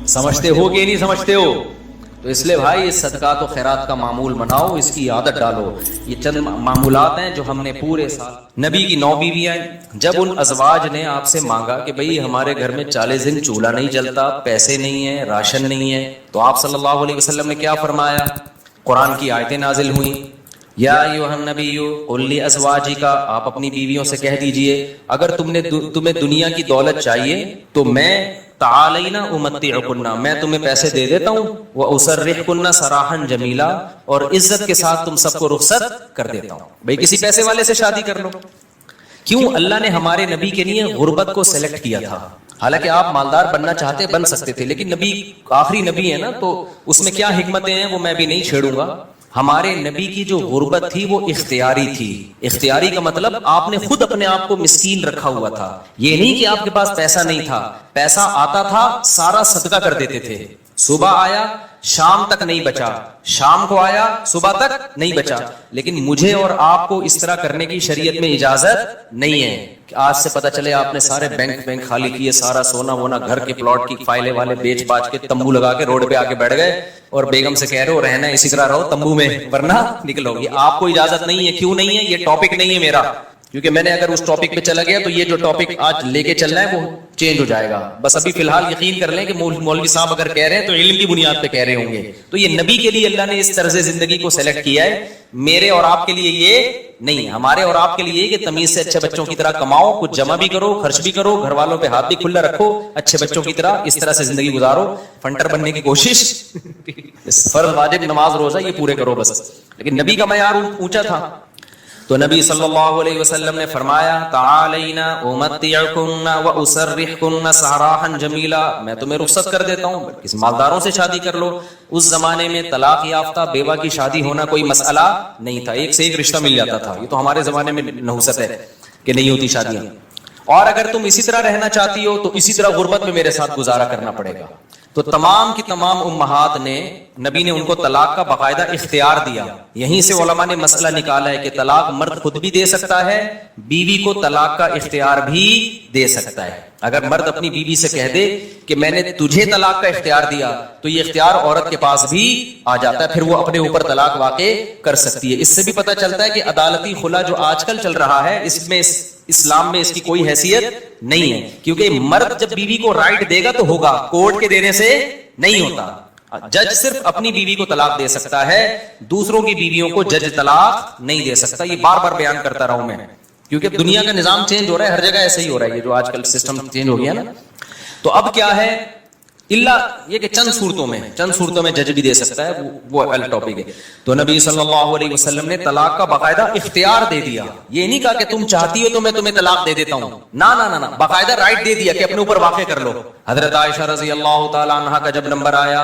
سمجھتے ہو کہ نہیں سمجھتے ہو؟ تو اس لیے بھائی اس صدقات و خیرات کا معمول بناؤ, اس کی عادت ڈالو. یہ چند معمولات ہیں جو ہم نے پورے سال. نبی کی 9 بیویاں, جب ان ازواج نے آپ سے مانگا کہ بھئی ہمارے گھر میں 40 دن چولہا نہیں جلتا, پیسے نہیں ہے, راشن نہیں ہے, تو آپ صلی اللہ علیہ وسلم نے کیا فرمایا؟ قرآن کی آیتیں نازل ہوئیں. یا ایھا النبی قل لازواجک, آپ اپنی بیویوں سے کہہ دیجئے اگر تمہیں دنیا کی دولت چاہیے تو میں تعالینا امتعکن, میں تمہیں پیسے دے دیتا ہوں, واسرحکن سراحا جمیلا, اور عزت کے ساتھ تم سب کو رخصت کر دیتا ہوں. بھئی کسی پیسے والے سے شادی کر لو. کیوں؟ اللہ نے ہمارے نبی کے لیے غربت کو سلیکٹ کیا تھا. حالانکہ آپ مالدار بننا چاہتے بن سکتے تھے, لیکن نبی آخری نبی ہے نا, تو اس میں کیا حکمتیں ہیں وہ میں بھی نہیں چھیڑوں گا. ہمارے نبی کی جو غربت تھی وہ اختیاری تھی. اختیاری کا مطلب آپ نے خود اپنے آپ کو مسکین رکھا ہوا تھا. یہ نہیں کہ آپ کے پاس پیسہ نہیں تھا, پیسہ آتا تھا سارا صدقہ کر دیتے تھے. صبح آیا شام تک نہیں بچا, شام کو آیا صبح تک نہیں بچا. لیکن مجھے اور آپ کو اس طرح کرنے کی شریعت میں اجازت نہیں ہے کہ آج سے پتہ چلے آپ نے سارے بینک خالی کیے, سارا سونا وونا گھر کے پلاٹ کی فائلیں والے بیچ باچ کے تمبو لگا کے روڈ پہ آ کے بیٹھ گئے اور بیگم سے کہہ رہے ہو رہنا اسی طرح رہو تمبو میں ورنہ نکلو. یہ آپ کو اجازت نہیں ہے. کیوں نہیں ہے؟ یہ ٹاپک نہیں ہے میرا, کیونکہ میں نے اگر اس ٹاپک پہ چلا گیا تو یہ جو ٹاپک آج لے کے چلنا ہے وہ چینج ہو جائے گا. بس ابھی فی الحال یقین کر لیں کہ مولوی صاحب اگر کہہ رہے ہیں تو علم کی بنیاد پہ کہہ رہے ہوں گے. تو یہ نبی کے لیے اللہ نے اس طرز زندگی کو سلیکٹ کیا ہے, میرے اور آپ کے لیے یہ نہیں. ہمارے اور آپ کے لیے یہ کہ تمیز سے اچھے بچوں کی طرح کماؤ, کچھ جمع بھی کرو, خرچ بھی کرو, گھر والوں پہ ہاتھ بھی کھلا رکھو, اچھے بچوں کی طرح اس طرح سے زندگی گزارو. فنٹر بننے کی کوشش, فرض واجب نماز روزہ یہ پورے کرو بس. لیکن نبی کا معیار اونچا تھا. تو نبی صلی اللہ علیہ وسلم نے فرمایا تعالینا امتعکن واسرحکن سراحا جمیلا, میں تمہیں رخصت کر دیتا ہوں, کسی مالداروں سے شادی کر لو. اس زمانے میں طلاق یافتہ بیوہ کی شادی ہونا کوئی مسئلہ نہیں تھا, ایک سے ایک رشتہ مل جاتا تھا. یہ تو ہمارے زمانے میں نحوست ہے کہ نہیں ہوتی شادیاں. اور اگر تم اسی طرح رہنا چاہتی ہو تو اسی طرح غربت میں میرے ساتھ گزارا کرنا پڑے گا. تو تمام کی تمام امہات نے, نبی نے ان کو طلاق کا باقاعدہ اختیار دیا. یہیں سے علماء نے مسئلہ نکالا ہے کہ طلاق مرد خود بھی دے سکتا ہے, بیوی کو طلاق کا اختیار بھی دے سکتا ہے. اگر مرد اپنی بیوی سے کہہ دے کہ میں نے تجھے طلاق کا اختیار دیا تو یہ اختیار عورت کے پاس بھی آ جاتا ہے, پھر وہ اپنے اوپر طلاق واقع کر سکتی ہے. اس سے بھی پتہ چلتا ہے کہ عدالتی خلا جو آج کل چل رہا ہے اس میں اسلام میں اس کی کوئی حیثیت نہیں ہے, کیونکہ مرد جب بیوی کو رائٹ دے گا تو ہوگا, کورٹ کے دینے سے نہیں ہوتا. جج صرف اپنی بیوی کو طلاق دے سکتا ہے, دوسروں کی بیویوں کو جج طلاق نہیں دے سکتا. یہ بار بار بیان کرتا رہا ہوں میں, کیونکہ دنیا کا نظام چینج ہو رہا ہے, ہر جگہ ایسا ہی ہو رہا ہے. یہ جو آج کل سسٹم چینج ہو گیا نا, تو اب کیا ہے اللہ یہ کہ چند صورتوں میں جج بھی دے سکتا ہے, وہ الگ ٹاپک ہے. تو نبی صلی اللہ علیہ وسلم نے طلاق کا باقاعدہ اختیار دے دیا. یہ نہیں کہا کہ تم چاہتی ہو تو میں تمہیں طلاق دے دیتا ہوں, نہ, باقاعدہ رائٹ دے دیا کہ اپنے اوپر واقع کر لو. حضرت عائشہ رضی اللہ تعالی عنہا کا جب نمبر آیا,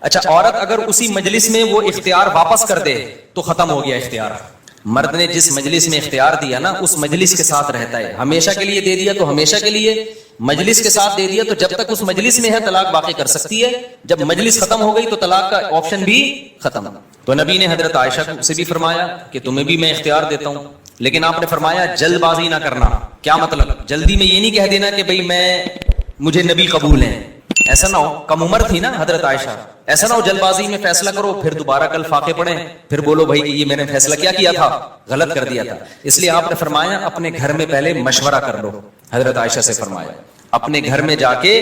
اچھا عورت اگر اسی مجلس میں وہ اختیار واپس کر دے تو ختم ہو گیا اختیار. مرد نے جس مجلس میں اختیار دیا نا اس مجلس کے ساتھ رہتا ہے. ہمیشہ کے لیے دے دیا تو ہمیشہ کے لیے, مجلس کے ساتھ دے دیا تو جب تک اس مجلس میں ہے طلاق باقی کر سکتی ہے, جب مجلس ختم ہو گئی تو طلاق کا آپشن بھی ختم. تو نبی نے حضرت عائشہ سے بھی فرمایا کہ تمہیں بھی میں اختیار دیتا ہوں. لیکن آپ نے فرمایا جلد بازی نہ کرنا. کیا مطلب؟ جلدی میں یہ نہیں کہہ دینا کہ بھئی مجھے نبی قبول ہیں. ایسا نہ ہو. کم عمر تھی نا حضرت عائشہ. ایسا نہ ہو جلد بازی میں فیصلہ کرو پھر دوبارہ کل فاقے پڑھیں پھر بولو بھائی یہ میں نے فیصلہ کیا تھا, غلط کر دیا تھا. اس لیے آپ نے فرمایا اپنے گھر میں پہلے مشورہ کر لو. حضرت عائشہ سے فرمایا اپنے گھر میں جا کے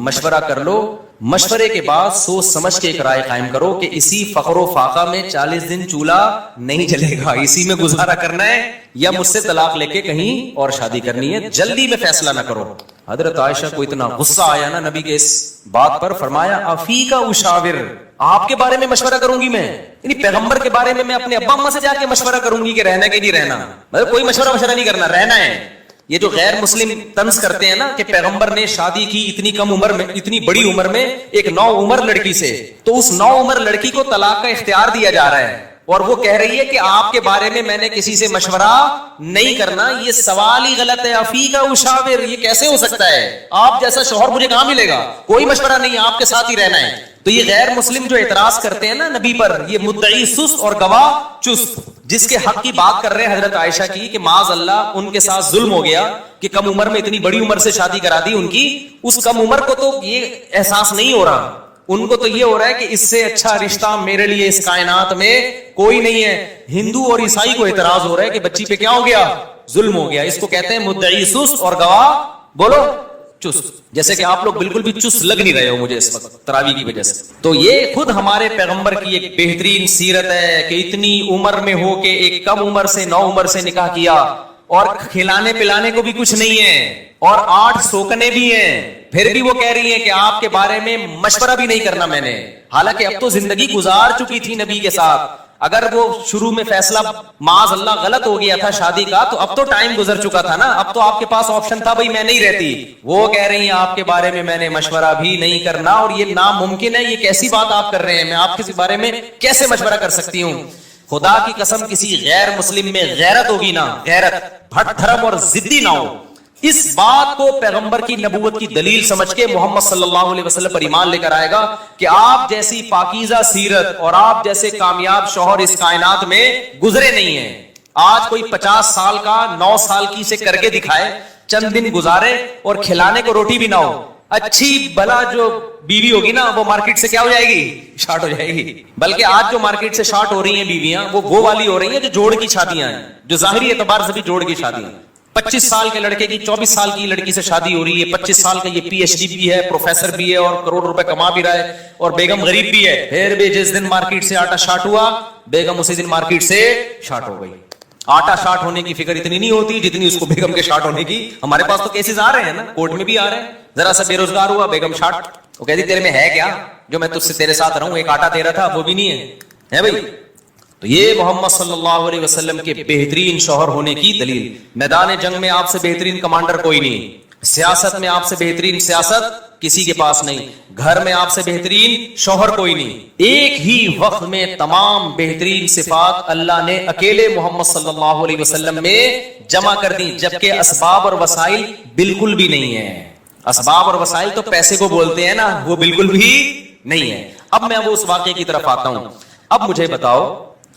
مشورہ کر لو. مشورے کے بعد سوچ سمجھ کے ایک رائے قائم کرو کہ اسی فقر و فاقہ میں 40 دن چولہا نہیں جلے گا, اسی میں گزارا کرنا ہے یا مجھ سے طلاق لے کے کہیں اور شادی کرنی ہے. جلدی میں فیصلہ نہ کرو. حضرت عائشہ کو اتنا غصہ آیا نا نبی کے اس بات پر, فرمایا افی کا اشاور, آپ کے بارے میں مشورہ کروں گی میں, یعنی پیغمبر کے بارے میں اپنے ابا اماں سے جا کے مشورہ کروں گی کہ رہنا کہ نہیں رہنا. مطلب کوئی مشورہ نہیں کرنا, رہنا ہے. یہ جو غیر مسلم طنز کرتے ہیں نا کہ پیغمبر نے شادی کی اتنی کم عمر میں, اتنی بڑی عمر میں ایک 9 عمر لڑکی سے, تو اس 9 عمر لڑکی کو طلاق کا اختیار دیا جا رہا ہے اور وہ کہہ رہی ہے کہ آپ کے بارے میں نے کسی سے مشورہ نہیں کرنا. یہ سوال ہی غلط ہے. افی کا اشاور, یہ کیسے ہو سکتا ہے؟ آپ جیسا شوہر مجھے کہاں ملے گا؟ کوئی مشورہ نہیں, آپ کے ساتھ ہی رہنا ہے. تو یہ غیر مسلم جو اعتراض کرتے ہیں نا نبی پر, یہ مدعی سست اور گواہ چست, جس کے حق کی بات کر رہے ہیں حضرت عائشہ کی کہ معاذ اللہ ان کے ساتھ ظلم ہو گیا کہ کم عمر میں اتنی بڑی عمر سے شادی کرا دی ان کی. اس کم عمر کو تو یہ احساس نہیں ہو رہا, ان کو تو یہ ہو رہا ہے کہ اس سے اچھا رشتہ میرے لیے اس کائنات میں کوئی نہیں ہے. ہندو اور عیسائی کو اعتراض ہو رہا ہے کہ بچی پہ کیا ہو گیا؟ ظلم ہو گیا. اس کو کہتے ہیں مدعی سست اور گواہ بولو چست. جیسے کہ آپ لوگ بالکل بھی چست لگ نہیں رہے ہو مجھے اس وقت تراویح کی وجہ سے. تو یہ خود ہمارے پیغمبر کی ایک بہترین سیرت ہے کہ اتنی عمر میں ہو کے ایک کم عمر سے 9 عمر سے نکاح کیا, اور کھلانے پلانے کو بھی کچھ نہیں ہے, اور 8 سوکنے بھی ہیں, پھر بھی وہ کہہ رہی ہیں کہ آپ کے بارے میں مشورہ بھی نہیں کرنا میں نے. حالانکہ اب تو زندگی گزار چکی تھی نبی کے ساتھ. اگر وہ شروع میں فیصلہ معاذ اللہ غلط ہو گیا تھا شادی کا, تو اب تو ٹائم گزر چکا تھا نا, اب تو آپ کے پاس آپشن تھا بھائی میں نہیں رہتی. وہ کہہ رہی ہیں آپ کے بارے میں نے مشورہ بھی نہیں کرنا, اور یہ ناممکن ہے. یہ کیسی بات آپ کر رہے ہیں؟ میں آپ کے بارے میں کیسے مشورہ کر سکتی ہوں؟ خدا کی قسم کسی غیر مسلم میں غیرت ہوگی نا, غیرت, بھٹ دھرم اور ضدی نہ ہو. اس بات کو پیغمبر کی نبوت کی دلیل سمجھ کے محمد صلی اللہ علیہ وسلم پر ایمان لے کر آئے گا کہ آپ جیسی پاکیزہ سیرت اور آپ جیسے کامیاب شوہر اس کائنات میں گزرے نہیں ہیں. آج کوئی 50 سال کا 9 سال کی سے کر کے دکھائے, چند دن گزارے اور کھلانے کو روٹی بھی نہ ہو, اچھی بلا جو بیوی ہوگی نا وہ مارکیٹ سے کیا ہو جائے گی؟ شارٹ ہو جائے گی. بلکہ آج جو مارکیٹ سے شارٹ ہو رہی ہیں بیویاں, وہ والی ہو رہی ہیں جو جوڑ کی شادیاں ہیں, جو ظاہری اعتبار سے بھی جوڑ کی شادیاں. 25 سال کے لڑکے کی 24 سال کی لڑکی سے شادی ہو رہی ہے, 25 سال کا یہ PhD بھی ہے, پروفیسر بھی ہے, اور کروڑ روپے کما بھی رہا ہے, اور بیگم غریب بھی ہے. پھر بھی جس دن مارکیٹ سے آٹا شارٹ ہوا, بیگم اسی دن مارکیٹ سے شارٹ ہو گئی. آٹا شارٹ ہونے کی فکر اتنی نہیں ہوتی جتنی اس کو بیگم کے شارٹ ہونے کی. ہمارے پاس تو کیسز آ رہے ہیں نا, کورٹ میں بھی آ رہے ہیں. ذرا سا بے روزگار ہوا, بیگم شارٹ. وہ کہتی تیرے میں ہے کیا جو میں تجھ سے تیرے ساتھ رہوں؟ ایک آٹا تیرا تھا وہ بھی نہیں ہے بھائی. تو یہ محمد صلی اللہ علیہ وسلم کے بہترین شوہر ہونے کی دلیل. میدان جنگ میں آپ سے بہترین کمانڈر کوئی نہیں, سیاست میں آپ سے بہترین سیاست کسی کے پاس نہیں, گھر میں آپ سے بہترین شوہر کوئی نہیں. ایک ہی وقت میں تمام بہترین صفات اللہ نے اکیلے محمد صلی اللہ علیہ وسلم میں جمع کر دی, جبکہ اسباب اور وسائل بالکل بھی نہیں ہے. اسباب اور وسائل تو پیسے کو بولتے ہیں نا, وہ بالکل بھی نہیں ہے. اب میں اس واقعے کی طرف آتا ہوں. اب مجھے بتاؤ,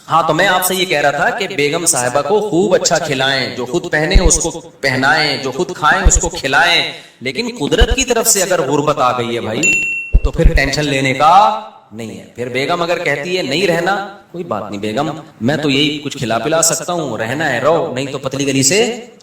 ہاں تو میں آپ سے یہ کہہ رہا تھا کہ بیگم صاحبہ کو خوب اچھا کھلائیں, جو خود پہنے اس کو پہنائیں, جو خود کھائیں اس کو کھلائیں. لیکن قدرت کی طرف سے اگر غربت آ گئی ہے بھائی تو پھر ٹینشن لینے کا نہیں ہے. پھر بیگم اگر کہتی ہے نہیں رہنا, کوئی بات نہیں بیگم, میں تو یہی کچھ کھلا پلا سکتا ہوں, رہنا ہے رہو, نہیں تو پتلی گلی سے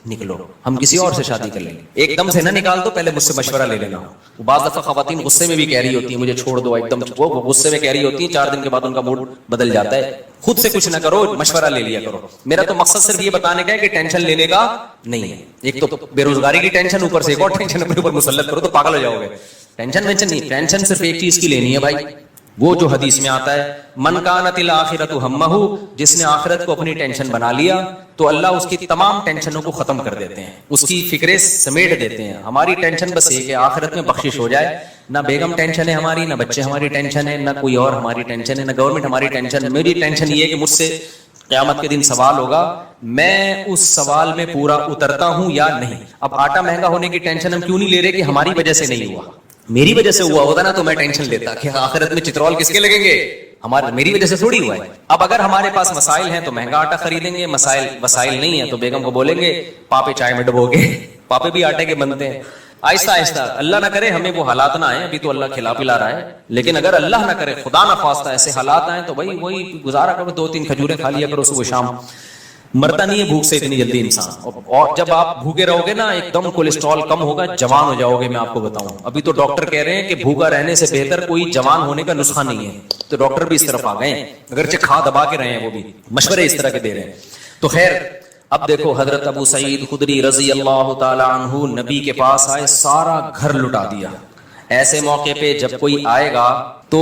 نکلو, ہم کسی اور سے شادی کر لیں گے. ایک دم سے نہ نکال دو, پہلے مجھ سے مشورہ لے لینا. بعض دفعہ خواتین غصے میں بھی کہہ رہی ہوتی ہیں مجھے چھوڑ دو, ایک دم وہ غصے میں کہہ رہی ہوتی ہیں, 4 دن کے بعد ان کا موڈ بدل جاتا ہے. خود سے کچھ نہ کرو, مشورہ لے لیا کرو. میرا تو مقصد صرف یہ بتانے کا ہے کہ ٹینشن لینے کا نہیں ہے. ایک تو بے روزگاری کی ٹینشن, اوپر سے ایک اور ٹینشن اپنے اوپر مسلط کرو تو پاگل ہو جاؤ گے. ٹینشن نہیں, ٹینشن صرف ایک چیز کی لینی ہے بھائی, وہ جو حدیث میں آتا ہے من کانت الآخرۃ ہمہ, جس نے آخرت کو اپنی ٹینشن بنا لیا تو اللہ اس کی تمام ٹینشنوں کو ختم کر دیتے ہیں, اس کی فکریں سمیٹ دیتے ہیں. ہماری ٹینشن بس یہ کہ آخرت میں بخشش ہو جائے. نہ بیگم ٹینشن ہے ہماری, نہ بچے ہماری ٹینشن ہے, نہ کوئی اور ہماری ٹینشن ہے, نہ گورنمنٹ ہماری ٹینشن. میری ٹینشن یہ ہے کہ مجھ سے قیامت کے دن سوال ہوگا, میں اس سوال میں پورا اترتا ہوں یا نہیں. اب آٹا مہنگا ہونے کی ٹینشن ہم کیوں نہیں لے رہے کہ ہماری وجہ سے نہیں ہوا, میری وجہ سے ہوا ہوتا نا تو میں ٹینشن لیتا کہ آخرت میں چترول کس کے لگیں گے, ہمارے میری وجہ سے تھوڑی ہوا ہے. اب اگر ہمارے پاس مسائل ہیں تو مہنگا آٹا خریدیں گے, وسائل نہیں ہے تو بیگم کو بولیں گے پاپے چائے میں ڈبو کے. پاپے بھی آٹے کے بنتے ہیں. آہستہ آہستہ, اللہ نہ کرے ہمیں وہ حالات نہ آئے, ابھی تو اللہ کھلا پلا رہا ہے, لیکن اگر اللہ نہ کرے خدا نہ خواستہ ایسے حالات آئیں تو بھائی وہی گزارا کرو, 2-3 کھجوریں کھا لیا کرو صبح شام. مرتا نہیں ہے بھوک سے اتنی جلدی انسان, اور جب آپ بھوکے رہو گے نا ایک دم کولیسٹرول کم ہوگا, جوان ہو جاؤ گے. میں آپ کو بتاؤں, ابھی تو ڈاکٹر کہہ رہے ہیں کہ بھوکا رہنے سے بہتر کوئی جوان ہونے کا نسخہ نہیں ہے, تو ڈاکٹر بھی اس طرف آ گئے ہیں, اگرچہ کھا دبا کے رہے ہیں, وہ بھی مشورے اس طرح کے دے رہے ہیں. تو خیر, اب دیکھو حضرت ابو سعید خدری رضی اللہ تعالی عنہ نبی کے پاس آئے, سارا گھر لٹا دیا. ایسے موقع پہ جب کوئی آئے گا تو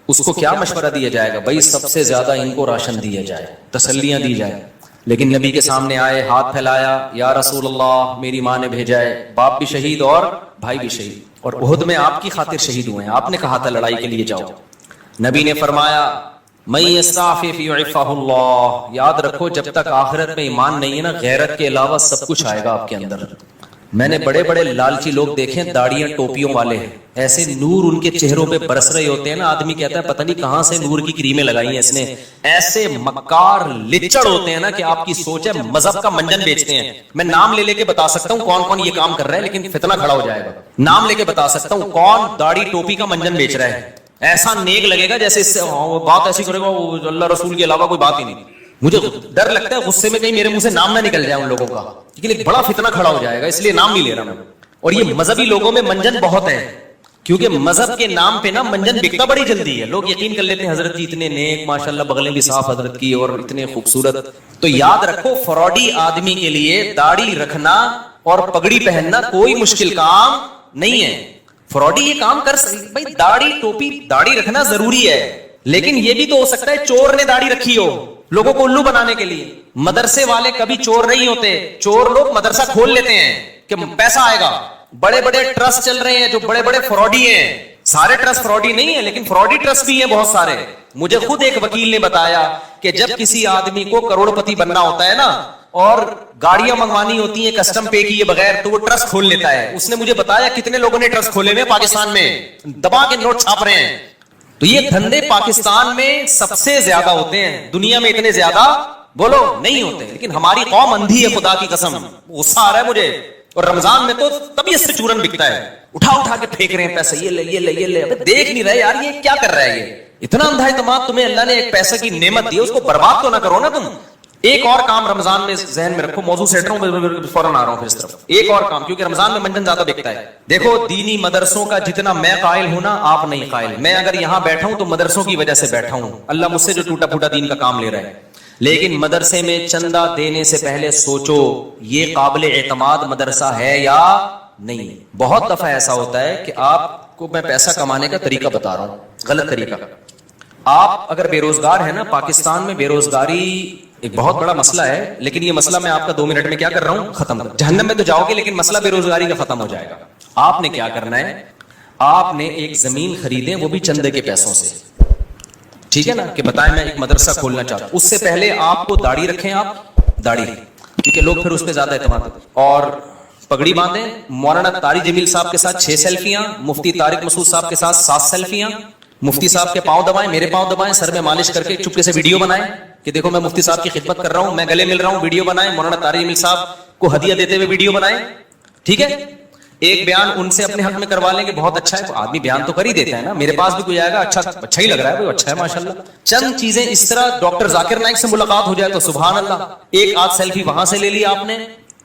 اس کو کیا مشورہ دیا جائے گا؟ بھائی سب سے زیادہ ان کو راشن دیا جائے, تسلیاں دی جائے. لیکن نبی کے سامنے آئے, ہاتھ پھیلایا, یا رسول اللہ میری ماں نے بھیجا ہے, باپ بھی شہید اور بھائی بھی شہید, اور احد میں آپ کی خاطر شہید ہوئے ہیں, آپ نے کہا تھا لڑائی کے لیے جاؤ. نبی نے فرمایا من یستعفف یعفہ اللہ, یاد رکھو جب تک آخرت میں ایمان نہیں ہے نا, غیرت کے علاوہ سب کچھ آئے گا آپ کے اندر. میں نے بڑے بڑے لالچی لوگ دیکھے, داڑیاں ٹوپیوں والے, ایسے نور ان کے چہروں پہ برس رہے ہوتے ہیں نا, آدمی کہتا ہے پتہ نہیں کہاں سے نور کی کریمیں لگائی ہیں اس نے. ایسے مکار لچڑ ہوتے ہیں نا کہ آپ کی سوچ ہے مذہب کا منجن بیچتے ہیں. میں نام لے کے بتا سکتا ہوں کون کون یہ کام کر رہا ہے, لیکن فتنہ کھڑا ہو جائے گا. نام لے کے بتا سکتا ہوں کون داڑھی ٹوپی کا منجن بیچ رہا ہے. ایسا نیک لگے گا جیسے اس سے بات ایسی کرے گا اللہ رسول کے علاوہ کوئی بات ہی نہیں. مجھے ڈر لگتا ہے غصے میں کہیں میرے منہ سے نام نہ نکل جائے ان لوگوں کا, لیکن ایک بڑا فتنہ کھڑا ہو جائے گا, اس لیے نام نہیں لے رہا میں. اور یہ مذہبی لوگوں میں منجن بہت ہے, کیونکہ مذہب کے نام پہ نا منجن بکتا بڑی جلدی ہے. لوگ یقین کر لیتے ہیں حضرت جی اتنے نیک, ماشاءاللہ بغلیں بھی صاف حضرت کی, اور اتنے خوبصورت. تو یاد رکھو فراڈی آدمی کے لیے داڑھی رکھنا اور پگڑی پہننا کوئی مشکل کام نہیں ہے. فراڈی یہ کام کر سکتے, بھائی داڑھی ٹوپی داڑھی رکھنا ضروری ہے, لیکن یہ بھی تو ہو سکتا ہے چور نے داڑھی رکھی ہو لوگوں کو الو بنانے کے لیے. مدرسے والے کبھی چور نہیں ہوتے, چور لوگ مدرسہ کھول لیتے ہیں کہ پیسہ آئے گا. بڑے بڑے ٹرسٹ چل رہے ہیں جو بڑے بڑے فراڈی ہیں, سارے ٹرسٹ فراڈی نہیں ہیں لیکن فراڈی ٹرسٹ بھی ہیں بہت سارے. مجھے خود ایک وکیل نے بتایا کہ جب کسی آدمی کو کروڑ پتی بننا ہوتا ہے نا, اور گاڑیاں منگوانی ہوتی ہیں کسٹم پے کیے بغیر, تو وہ ٹرسٹ کھول لیتا ہے. اس نے مجھے بتایا کتنے لوگوں نے ٹرسٹ کھولے ہوئے پاکستان میں, دبا کے نوٹ چھاپ رہے ہیں. تو یہ دھندے پاکستان میں سب سے زیادہ ہوتے ہیں, دنیا میں اتنے زیادہ بولو نہیں ہوتے. لیکن ہماری قوم اندھی ہے خدا کی قسم, غصہ آ رہا ہے مجھے. اور رمضان میں تو طبیعت سے چورن بکتا ہے, اٹھا کے پھینک رہے ہیں پیسے, یہ لے یہ لے یہ لے. دیکھ نہیں رہے یار یہ کیا کر رہا ہے, یہ اتنا اندھا اعتماد. تمہیں اللہ نے ایک پیسے کی نعمت دی, اس کو برباد تو نہ کرو نا تم. ایک اور کام رمضان میں ذہن میں رکھو, موضوع سیٹ رہا ہوں فوراً آ رہا ہوں پھر اس طرف. ایک اور کام, کیونکہ رمضان میں منجن زیادہ بکتا ہے. دیکھو دینی مدرسوں کا جتنا میں قائل ہوں نا, آپ نہیں قائل. میں اگر یہاں بیٹھا ہوں تو مدرسوں کی وجہ سے بیٹھا ہوں, اللہ مجھ سے جو ٹوٹا پھوٹا دین کا کام لے رہا ہے. لیکن مدرسے میں چندہ دینے سے پہلے سوچو یہ قابل اعتماد مدرسہ ہے یا نہیں. بہت دفعہ ایسا ہوتا ہے کہ آپ کو میں پیسہ کمانے کا طریقہ بتا رہا ہوں, غلط طریقہ. آپ اگر بے روزگار ہے نا, پاکستان میں بے روزگاری ایک بہت بڑا مسئلہ ہے, لیکن یہ مسئلہ میں آپ کا 2 منٹ میں کیا کر رہا ہوں ختم. جہنم میں تو جاؤ گے لیکن مسئلہ بے روزگاری کا ختم ہو جائے گا. آپ نے کیا کرنا ہے, آپ نے ایک زمین خریدیں, وہ بھی چندے کے پیسوں سے, ٹھیک ہے نا, کہ بتائیں میں ایک مدرسہ کھولنا چاہتا ہوں. اس سے پہلے آپ کو داڑھی رکھیں, آپ داڑھی, کیونکہ لوگ پھر اس پہ زیادہ اعتماد کرتے. اور پگڑی باندھیں. مولانا طارق جمیل صاحب کے ساتھ 6 سیلفیاں, مفتی طارق مسعود صاحب کے ساتھ 7 سیلفیاں. مفتی صاحب کے پاؤں دبائیں, میرے پاؤں دبائیں, سر میں مالش کر کے چپکے سے ویڈیو بنائیں کہ دیکھو میں مفتی صاحب کی خدمت کر رہا ہوں, میں گلے مل رہا ہوں, ویڈیو بنائیں. مولانا طارق جمیل صاحب کو ہدیہ دیتے ہوئے ویڈیو بنائیں, ٹھیک ہے. ایک بیان ان سے اپنے حق میں کروا لیں کہ بہت اچھا ہے. آدمی بیان تو کر ہی دیتا ہے نا, میرے پاس بھی کوئی آئے گا اچھا ہی لگ رہا ہے, اچھا ہے ماشاءاللہ. چند چیزیں اس طرح, ڈاکٹر ذاکر نائک سے ملاقات ہو جائے تو سبحان اللہ, ایک آدھ سیلفی وہاں سے لے لی آپ نے.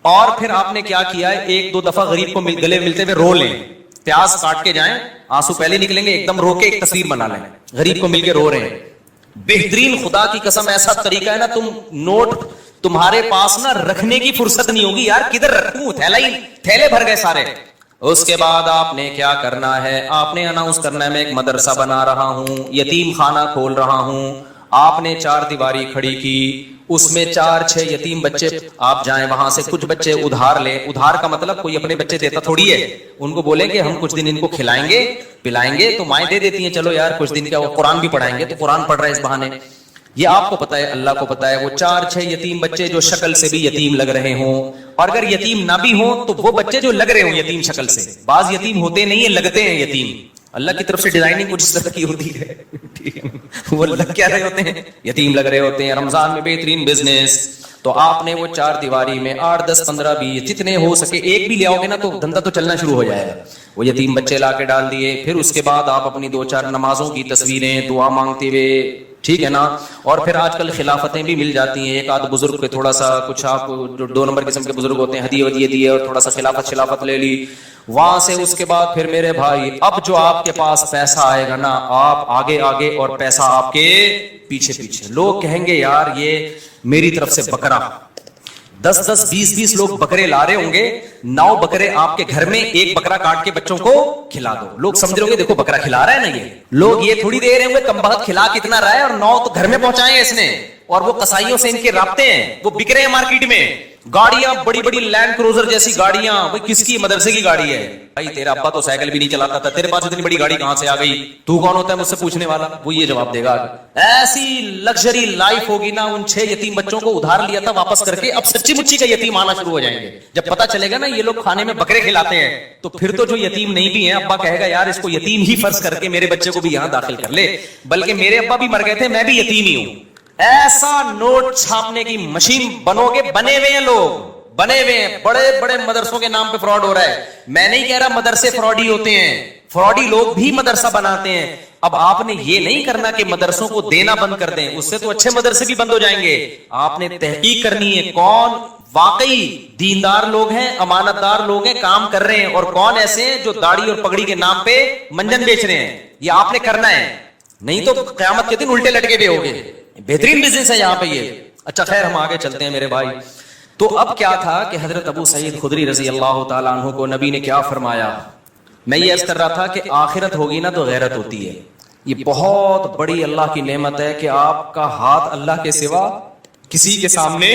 اور پھر آپ نے کیا کیا ہے, 1-2 دفعہ غریب کو گلے ملتے ہوئے رو لیں, پیاز کاٹ کے جائیں, آنسو پہلے نکلیں گے, ایک دم رو کے ایک تصویر بنا لیں, غریب کو مل کے رو رہے ہیں. بہترین, خدا کی قسم ایسا طریقہ ہے نا, تم نوٹ تمہارے پاس نا رکھنے کی فرصت نہیں ہوگی یار, کدھر رکھوں, تھیلے بھر گئے سارے. اس کے بعد آپ نے کیا کرنا ہے, آپ نے اناؤنس کرنا ہے میں ایک مدرسہ بنا رہا ہوں, یتیم خانہ کھول رہا ہوں. آپ نے 4 دیواری کھڑی کی, اس میں 4-6 یتیم بچے, آپ جائیں وہاں سے کچھ بچے ادھار لیں. ادھار کا مطلب کوئی اپنے بچے دیتا تھوڑی ہے, ان کو بولیں گے ہم کچھ دن ان کو کھلائیں گے پلائیں گے, تو مائیں دے دیتی ہیں, چلو یار کچھ دن کا, وہ قرآن بھی پڑھائیں گے, تو قرآن پڑھ رہے اس بہانے. یہ آپ کو پتا ہے, اللہ کو پتا ہے. وہ 4-6 یتیم بچے جو شکل سے بھی یتیم لگ رہے ہوں, اور اگر یتیم نہ بھی ہوں تو وہ بچے جو لگ رہے ہوں یتیم شکل سے, بعض یتیم ہوتے نہیں ہیں, لگتے ہیں یتیم. اللہ کی طرف سے ڈیزائننگ کچھ اس طرح کی ہوتی ہے, ٹھیک ہے, وہ لگ کیا رہے ہوتے ہیں, یتیم لگ رہے ہوتے ہیں. رمضان میں بہترین بزنس, تو آپ نے وہ 4 دیواری میں 8 10 15 20 جتنے ہو سکے ایک بھی لے آؤ گے نا تو دھندا تو چلنا شروع ہو جائے گا. وہ یتیم بچے لا کے ڈال دیے, پھر اس کے بعد آپ اپنی 2-4 نمازوں کی تصویریں دعا مانگتے ہوئے, ٹھیک ہے نا, اور پھر آج کل خلافتیں بھی مل جاتی ہیں, ایک آدھ بزرگ کے تھوڑا سا کچھ آپ جو 2 نمبر قسم کے بزرگ ہوتے ہیں ہدیے ودیے دیے اور تھوڑا سا خلافت لے لی وہاں سے. اس کے بعد پھر میرے بھائی اب جو آپ کے پاس پیسہ آئے گا نا, آپ آگے آگے اور پیسہ آپ کے پیچھے پیچھے. لوگ کہیں گے یار یہ میری طرف سے بکرا 10-10 20-20 لوگ بکرے لا رہے ہوں گے, 9 بکرے آپ کے گھر میں, ایک بکرا کاٹ کے بچوں کو کھلا دو. لوگ سمجھ رہے ہوں گے دیکھو بکرا کھلا رہا ہے نا, یہ لوگ یہ تھوڑی دے رہے ہوں گے کم بخت کھلا کتنا رہا ہے, اور 9 تو گھر میں پہنچائے اس نے, اور وہ قصائیوں سے ان کے رابطے ہیں, وہ بک رہے ہیں مارکیٹ میں. گاڑیاں بڑی بڑی لینڈ کروزر جیسی گاڑیاں, وہ کس کی مدرسے کی گاڑی ہے بھائی, تیرا ابا تو سائیکل بھی نہیں چلاتا تھا, تیرے پاس اتنی بڑی گاڑی کہاں سے آ گئی, تو کون ہوتا ہے مجھ سے پوچھنے والا. وہ یہ جواب دے گا. ایسی لگژری لائف ہوگی نا, ان 6 یتیم بچوں کو ادھار لیا تھا واپس کر کے, اب سچی مچی کا یتیم آنا شروع ہو جائیں گے. جب پتا چلے گا نا یہ لوگ کھانے میں بکرے کھلاتے ہیں, تو پھر تو جو یتیم نہیں بھی ہیں, ابا کہے گا یار اس کو یتیم ہی فرض کر کے میرے بچے کو بھی یہاں داخل کر لے, بلکہ میرے ابا بھی مر گئے تھے, میں بھی یتیم ہی ہوں. ایسا نوٹ چھاپنے کی مشین بنو گے, بنے ہوئے ہیں لوگ, بنے ہوئے ہیں. بڑے بڑے مدرسوں کے نام پہ فراڈ ہو رہا ہے. میں نہیں کہہ رہا مدرسے فراڈی ہوتے ہیں, فراڈی لوگ بھی مدرسہ بناتے ہیں. اب آپ نے یہ نہیں کرنا کہ مدرسوں کو دینا بند کر دیں, اس سے تو اچھے مدرسے بھی بند ہو جائیں گے. آپ نے تحقیق کرنی ہے کون واقعی دیندار لوگ ہیں, امانت دار لوگ ہیں, کام کر رہے ہیں, اور کون ایسے ہیں جو داڑھی اور پگڑی کے نام پہ منجن بیچ رہے ہیں. یہ آپ نے کرنا ہے, نہیں تو قیامت کے دن الٹے لٹکے ہوئے ہوگے. بہترین بزنس ہے یہاں پہ یہ. اچھا خیر ہم آگے چلتے ہیں میرے بھائی. تو اب کیا تھا کہ حضرت ابو سعید خدری رضی اللہ تعالیٰ عنہ کو نبی نے کیا فرمایا. میں یہ عرض کر رہا تھا کہ آخرت ہوگی نا تو غیرت ہوتی ہے. یہ بہت بڑی اللہ کی نعمت ہے کہ آپ کا ہاتھ اللہ کے سوا کسی کے سامنے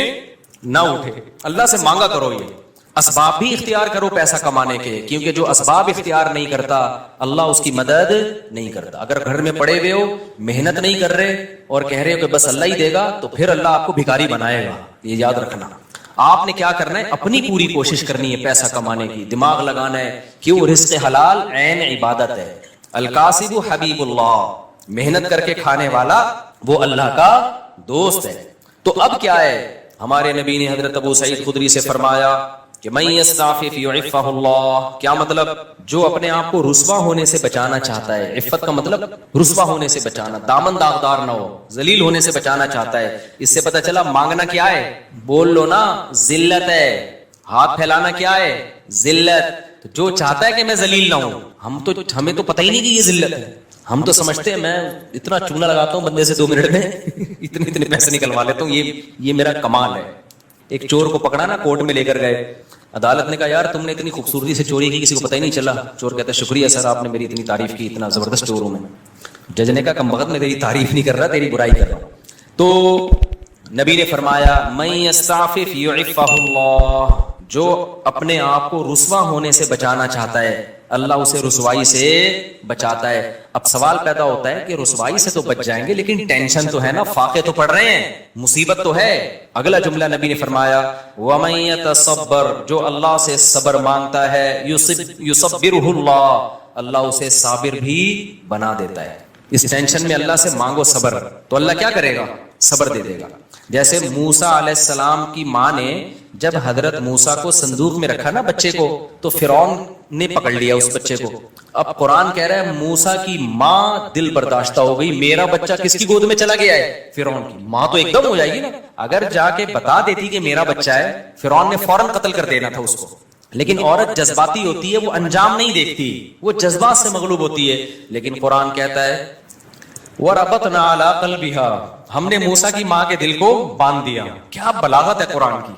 نہ اٹھے. اللہ سے مانگا کرو, یہ اسباب بھی اختیار کرو پیسہ کمانے کے, کیونکہ جو اسباب اختیار نہیں کرتا اللہ اس کی مدد نہیں کرتا. اگر گھر میں پڑے ہوئے ہو, محنت نہیں کر رہے اور کہہ رہے ہو کہ بس اللہ ہی دے گا, تو پھر اللہ آپ کو بھکاری بنائے گا. یہ یاد رکھنا. آپ نے کیا کرنا ہے, اپنی پوری کوشش کرنی ہے پیسہ کمانے کی, دماغ لگانا ہے. کیوں؟ رزق حلال عین عبادت ہے. الکاسب حبیب اللہ, محنت کر کے کھانے والا وہ اللہ کا دوست ہے. تو اب کیا ہے, ہمارے نبی نے حضرت ابو سعید خدری سے فرمایا کہ من یستعفف یعفہ اللہ. کیا مطلب؟ جو اپنے آپ کو رسوا ہونے سے بچانا چاہتا ہے, عفت کا مطلب رسوا ہونے سے بچانا, دامن داغدار نہ ہو, ذلیل ہونے سے بچانا چاہتا ہے. اس سے پتا چلا مانگنا کیا ہے, بول لو نا ذلت ہے. ہاتھ پھیلانا کیا ہے, ذلت. تو جو چاہتا ہے کہ میں ذلیل نہ ہوں, ہمیں تو پتہ ہی نہیں کہ یہ ذلت ہے. ہم تو سمجھتے ہیں میں اتنا چونا لگاتا ہوں بندے سے 2 منٹ میں اتنے پیسے نکلوا لیتا ہوں, یہ میرا کمال ہے. ایک چور کو پکڑا نا, کورٹ میں لے کر گئے, عدالت نے کہا یار تم نے اتنی خوبصورتی سے چوری کی, کسی کو پتہ ہی نہیں چلا. چور کہتا ہے شکریہ سر, آپ نے میری اتنی تعریف کی, اتنا زبردست چور ہوں میں. جج نے کہا کم بخت میں تیری تعریف نہیں کر رہا, تیری برائی کر رہا ہوں. تو نبی نے فرمایا من یستعفف یعفہ اللہ, جو اپنے آپ کو رسوا ہونے سے بچانا چاہتا ہے اللہ اسے رسوائی سے بچاتا ہے. اب سوال پیدا ہوتا ہے کہ رسوائی سے تو بچ جائیں گے, لیکن ٹینشن تو ہے نا, فاقے تو پڑ رہے ہیں, مصیبت تو ہے. اگلا جملہ نبی نے فرمایا وَمَن يَتَصَبَّرْ, جو اللہ سے صبر مانگتا ہے, يُصَبِّرُهُ اللہ, اللہ اسے صابر بھی بنا دیتا ہے. اس ٹینشن میں اللہ سے مانگو صبر, تو اللہ کیا کرے گا, صبر دے دے گا. جیسے موسیٰ علیہ السلام کی ماں نے جب حضرت موسیٰ کو صندوق میں رکھا نا بچے کو, تو فرعون نے پکڑ لیا اس بچے کو. اب قرآن کہہ رہا ہے موسیٰ کی ماں دل برداشتہ ہو گئی, میرا بچہ کس کی گود میں چلا گیا ہے, فرعون کی. ماں تو ایک دم ہو جائے گی نا. اگر جا کے بتا دیتی کہ میرا بچہ ہے, فرعون نے فوراً قتل کر دینا تھا اس کو. لیکن عورت جذباتی ہوتی ہے, وہ انجام نہیں دیکھتی, وہ جذبات سے مغلوب ہوتی ہے. لیکن قرآن کہتا ہے وَرَبَطْنَا عَلَىٰ قَلْبِهَا, ہم نے موسیٰ کی ماں کے دل کو باندھ دیا. کیا بلاغت ہے قرآن کی.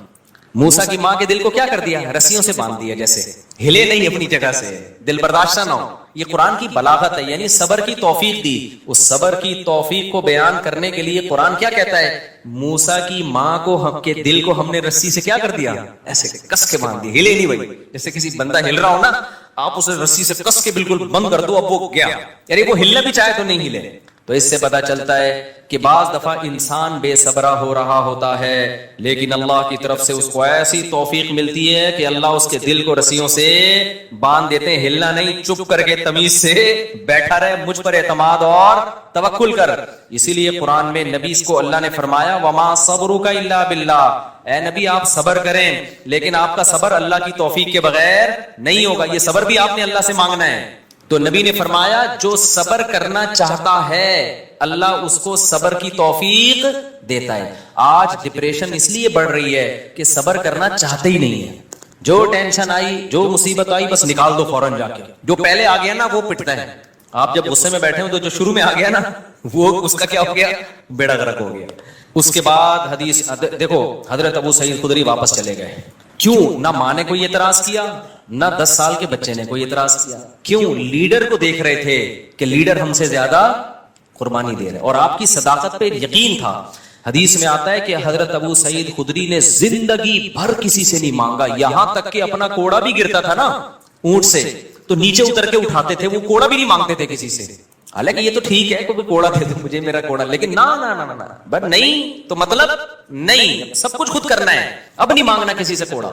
موسیٰ کی ماں کے دل کو کیا کر دیا, رسیوں سے باندھ دیا, جیسے ہلے نہیں اپنی جگہ سے, دل برداشتہ نہ ہو. یہ قرآن کی بلاغت ہے, یعنی صبر کی توفیق دی. اس صبر کی توفیق کو بیان کرنے کے لیے قرآن کیا کہتا ہے, موسیٰ کی ماں کو کے دل کو ہم نے رسی سے کیا کر دیا, ایسے کس کے باندھ دیا, ہلے نہیں بھائی. جیسے کسی بندہ ہل رہا ہو نا, آپ اسے رسی سے کس کے بالکل بند کر دو, اب وہ گیا, یعنی وہ ہلنا بھی چاہے تو نہیں ہلے. تو تو اس سے پتہ چلتا ہے کہ بعض دفعہ انسان بے صبرا ہو رہا ہوتا ہے، لیکن اللہ کی طرف سے اس کو ایسی توفیق ملتی ہے کہ اللہ اس کے دل کو رسیوں سے باندھ دیتے ہیں، ہلنا نہیں، چپ کر کے تمیز سے بیٹھا رہے، مجھ پر اعتماد اور توکل کر۔ اسی لیے قرآن میں نبی کو اللہ نے فرمایا وما صبرک الا باللہ، اے نبی آپ صبر کریں، لیکن آپ کا صبر اللہ کی توفیق کے بغیر نہیں ہوگا، یہ صبر بھی آپ نے اللہ سے مانگنا ہے۔ تو نبی نے فرمایا جو صبر کرنا چاہتا ہے اللہ اس کو صبر کی توفیق دیتا ہے۔ آج ڈپریشن اس لیے بڑھ رہی ہے کہ صبر کرنا چاہتے ہی نہیں ہے، جو ٹینشن آئی، جو مصیبت آئی، بس نکال دو فوراً جا کے، جو پہلے آ گیا نا وہ پٹتا ہے۔ آپ جب غصے میں بیٹھے ہو تو جو شروع میں آ گیا نا وہ اس کا کیا ہو گیا، بیڑا غرق ہو گیا۔ اس کے بعد حدیث دیکھو، حضرت ابو سعید خدری واپس چلے گئے، کیوں؟ نہ ماں نے کوئی اعتراض کیا، نہ 10 سال کے بچے نے کوئی اعتراض کیا، کیوں؟ لیڈر کو دیکھ رہے تھے کہ لیڈر ہم سے زیادہ قربانی دے رہے اور آپ کی صداقت پہ یقین تھا۔ حدیث میں آتا ہے کہ حضرت ابو سعید خدری نے زندگی بھر کسی سے نہیں مانگا، یہاں تک کہ اپنا کوڑا بھی گرتا تھا نا اونٹ سے تو نیچے اتر کے اٹھاتے تھے، وہ کوڑا بھی نہیں مانگتے تھے کسی سے۔ حالانکہ یہ تو ٹھیک ہے کوئی کوڑا دے دو مجھے میرا کوڑا، لیکن نہ بس نہیں تو مطلب نہیں، سب کچھ خود کرنا ہے، اب نہیں مانگنا کسی سے کوڑا۔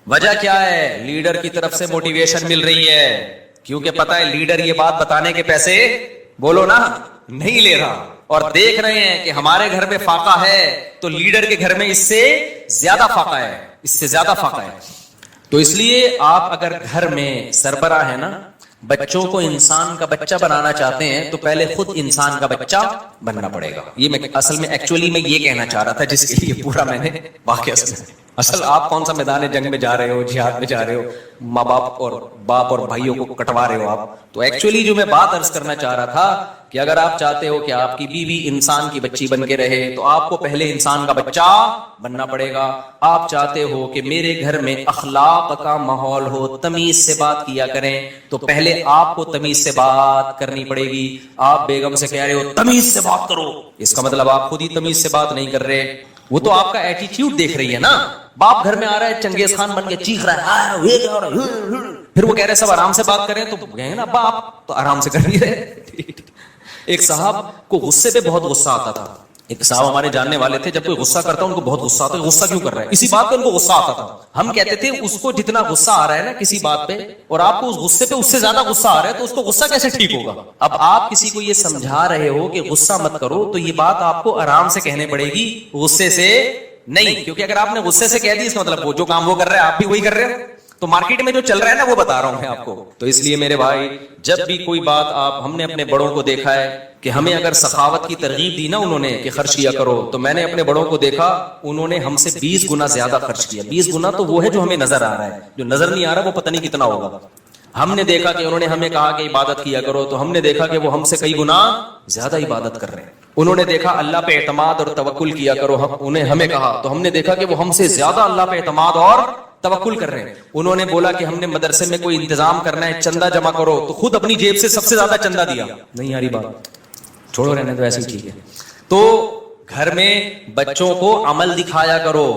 وجہ کیا ہے؟ لیڈر کی طرف سے موٹیویشن مل رہی ہے، کیونکہ پتا ہے لیڈر یہ بات بتانے کے پیسے بولو نا نہیں لے رہا، اور دیکھ رہے ہیں کہ ہمارے گھر میں فاقہ ہے تو لیڈر کے گھر میں اس سے زیادہ فاقہ ہے، اس سے زیادہ فاقہ ہے۔ تو اس لیے آپ اگر گھر میں سربراہ ہے نا، بچوں کو انسان کا بچہ بنانا چاہتے ہیں تو پہلے خود انسان کا بچہ بننا پڑے گا۔ یہ میں اصل میں ایکچولی میں یہ کہنا چاہ رہا تھا، جس کے لیے پورا میں نے واقعہ سنا۔ اصل آپ کون سا میدان جنگ میں جا رہے ہو، جہاد میں جا رہے ہو، ماں باپ اور بھائیوں کو کٹوا رہے ہو آپ، تو ایکچولی جو میں بات عرض کرنا چاہ رہا تھا کہ اگر آپ چاہتے ہو کہ آپ کی بیوی انسان کی بچی بن کے رہے تو آپ کو پہلے انسان کا بچہ بننا پڑے گا۔ آپ چاہتے ہو کہ میرے گھر میں اخلاق کا ماحول ہو، تمیز سے بات کیا کریں، تو پہلے آپ کو تمیز سے بات کرنی پڑے گی۔ آپ بیگم سے کہہ رہے ہو تمیز سے بات کرو، اس کا مطلب آپ خود ہی تمیز سے بات نہیں کر رہے، وہ تو آپ کا ایٹیٹیوڈ دیکھ رہی ہے نا۔ باپ گھر میں آ رہا ہے چنگیز خان بن کے چیخ رہا ہے، پھر وہ کہہ رہے سب آرام سے بات کریں، تو کہیں نا باپ تو آرام سے کر نہیں رہے۔ ایک صاحب کو غصے پہ بہت غصہ آتا تھا، ایک صاحب ہمارے جاننے والے تھے، جب کوئی غصہ کرتا ان کو بہت غصہ آتا ہے، غصہ کیوں کر رہا ہے، اسی بات پہ ان کو غصہ آتا تھا۔ ہم کہتے تھے اس کو جتنا غصہ آ رہا ہے نا کسی بات پہ، اور آپ کو اس غصے پہ اس سے زیادہ غصہ آ رہا ہے، تو اس کو غصہ کیسے ٹھیک ہوگا؟ اب آپ کسی کو یہ سمجھا رہے ہو کہ غصہ مت کرو، تو یہ بات آپ کو آرام سے کہنے پڑے گی، غصے سے نہیں، کیونکہ اگر آپ نے غصے سے کہہ دی اس کا مطلب وہ جو کام وہ کر رہے ہیں آپ بھی وہی کر رہے ہو۔ تو مارکیٹ میں جو چل رہا ہے نا وہ بتا رہا ہوں میں آپ کو۔ تو اس لیے میرے بھائی جب بھی کوئی بات ہم نے اپنے بڑوں کو دیکھا ہے کہ ہمیں اگر سخاوت کی ترغیب دی نا انہوں نے کہ خرچ کیا کرو، تو میں نے اپنے بڑوں کو دیکھا انہوں نے ہم سے 20 گنا زیادہ خرچ کیا۔ 20 گنا تو وہ ہے جو ہمیں نظر آ رہا ہے، جو نظر نہیں آ رہا وہ پتہ نہیں کتنا ہوگا۔ ہم نے دیکھا کہ انہوں نے ہمیں کہا کہ عبادت کیا کرو، تو ہم نے دیکھا کہ وہ ہم سے کئی گنا زیادہ عبادت کر رہے ہیں۔ انہوں نے دیکھا اللہ پہ اعتماد اور توکل کیا کرو، ہمیں کہا تو ہم نے دیکھا کہ وہ ہم سے زیادہ اللہ پہ اعتماد اور توکل کر رہے ہیں۔ انہوں نے بولا کہ ہم نے مدرسے میں کوئی انتظام کرنا ہے، چندہ جمع کرو، تو خود اپنی جیب سے سب سے زیادہ چندہ دیا۔ نہیں یاری بات چھوڑو، رہنے تو ایسے ہی ٹھیک ہے۔ تو گھر میں بچوں کو عمل دکھایا کرو۔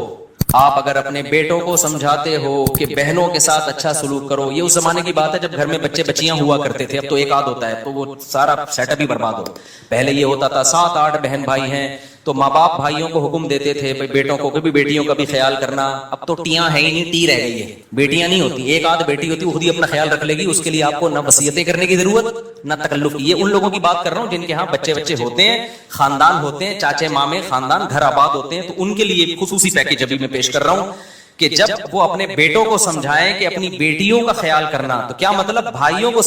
آپ اگر اپنے بیٹوں کو سمجھاتے ہو کہ بہنوں کے ساتھ اچھا سلوک کرو، یہ اس زمانے کی بات ہے جب گھر میں بچے بچیاں ہوا کرتے تھے، اب تو ایک آدھ ہوتا ہے تو وہ سارا سیٹ اپ ہی برباد ہو۔ پہلے یہ ہوتا تھا 7-8 بہن بھائی ہیں تو ماں باپ بھائیوں کو حکم دیتے تھے بیٹوں کو بھی بیٹیوں کا بھی خیال کرنا۔ اب تو ٹیاں ہے ہی نہیں، ٹی رہ گئی ہے، بیٹیاں نہیں ہوتی، ایک آدھ بیٹی ہوتی وہ خود ہی اپنا خیال رکھ لے گی، اس کے لیے آپ کو نہ وصیتیں کرنے کی ضرورت نہ تکلف۔ یہ ان لوگوں کی بات کر رہا ہوں جن کے ہاں بچے ہوتے ہیں، خاندان ہوتے ہیں، چاچے مامے خاندان گھر آباد ہوتے ہیں، تو ان کے لیے خصوصی پیکج ابھی میں پیش کر رہا ہوں کہ جب وہ اپنے بیٹوں کو سمجھائیں کہ اپنی بیٹیوں کا خیال کرنا، تو کیا مطلب بھائیوں کو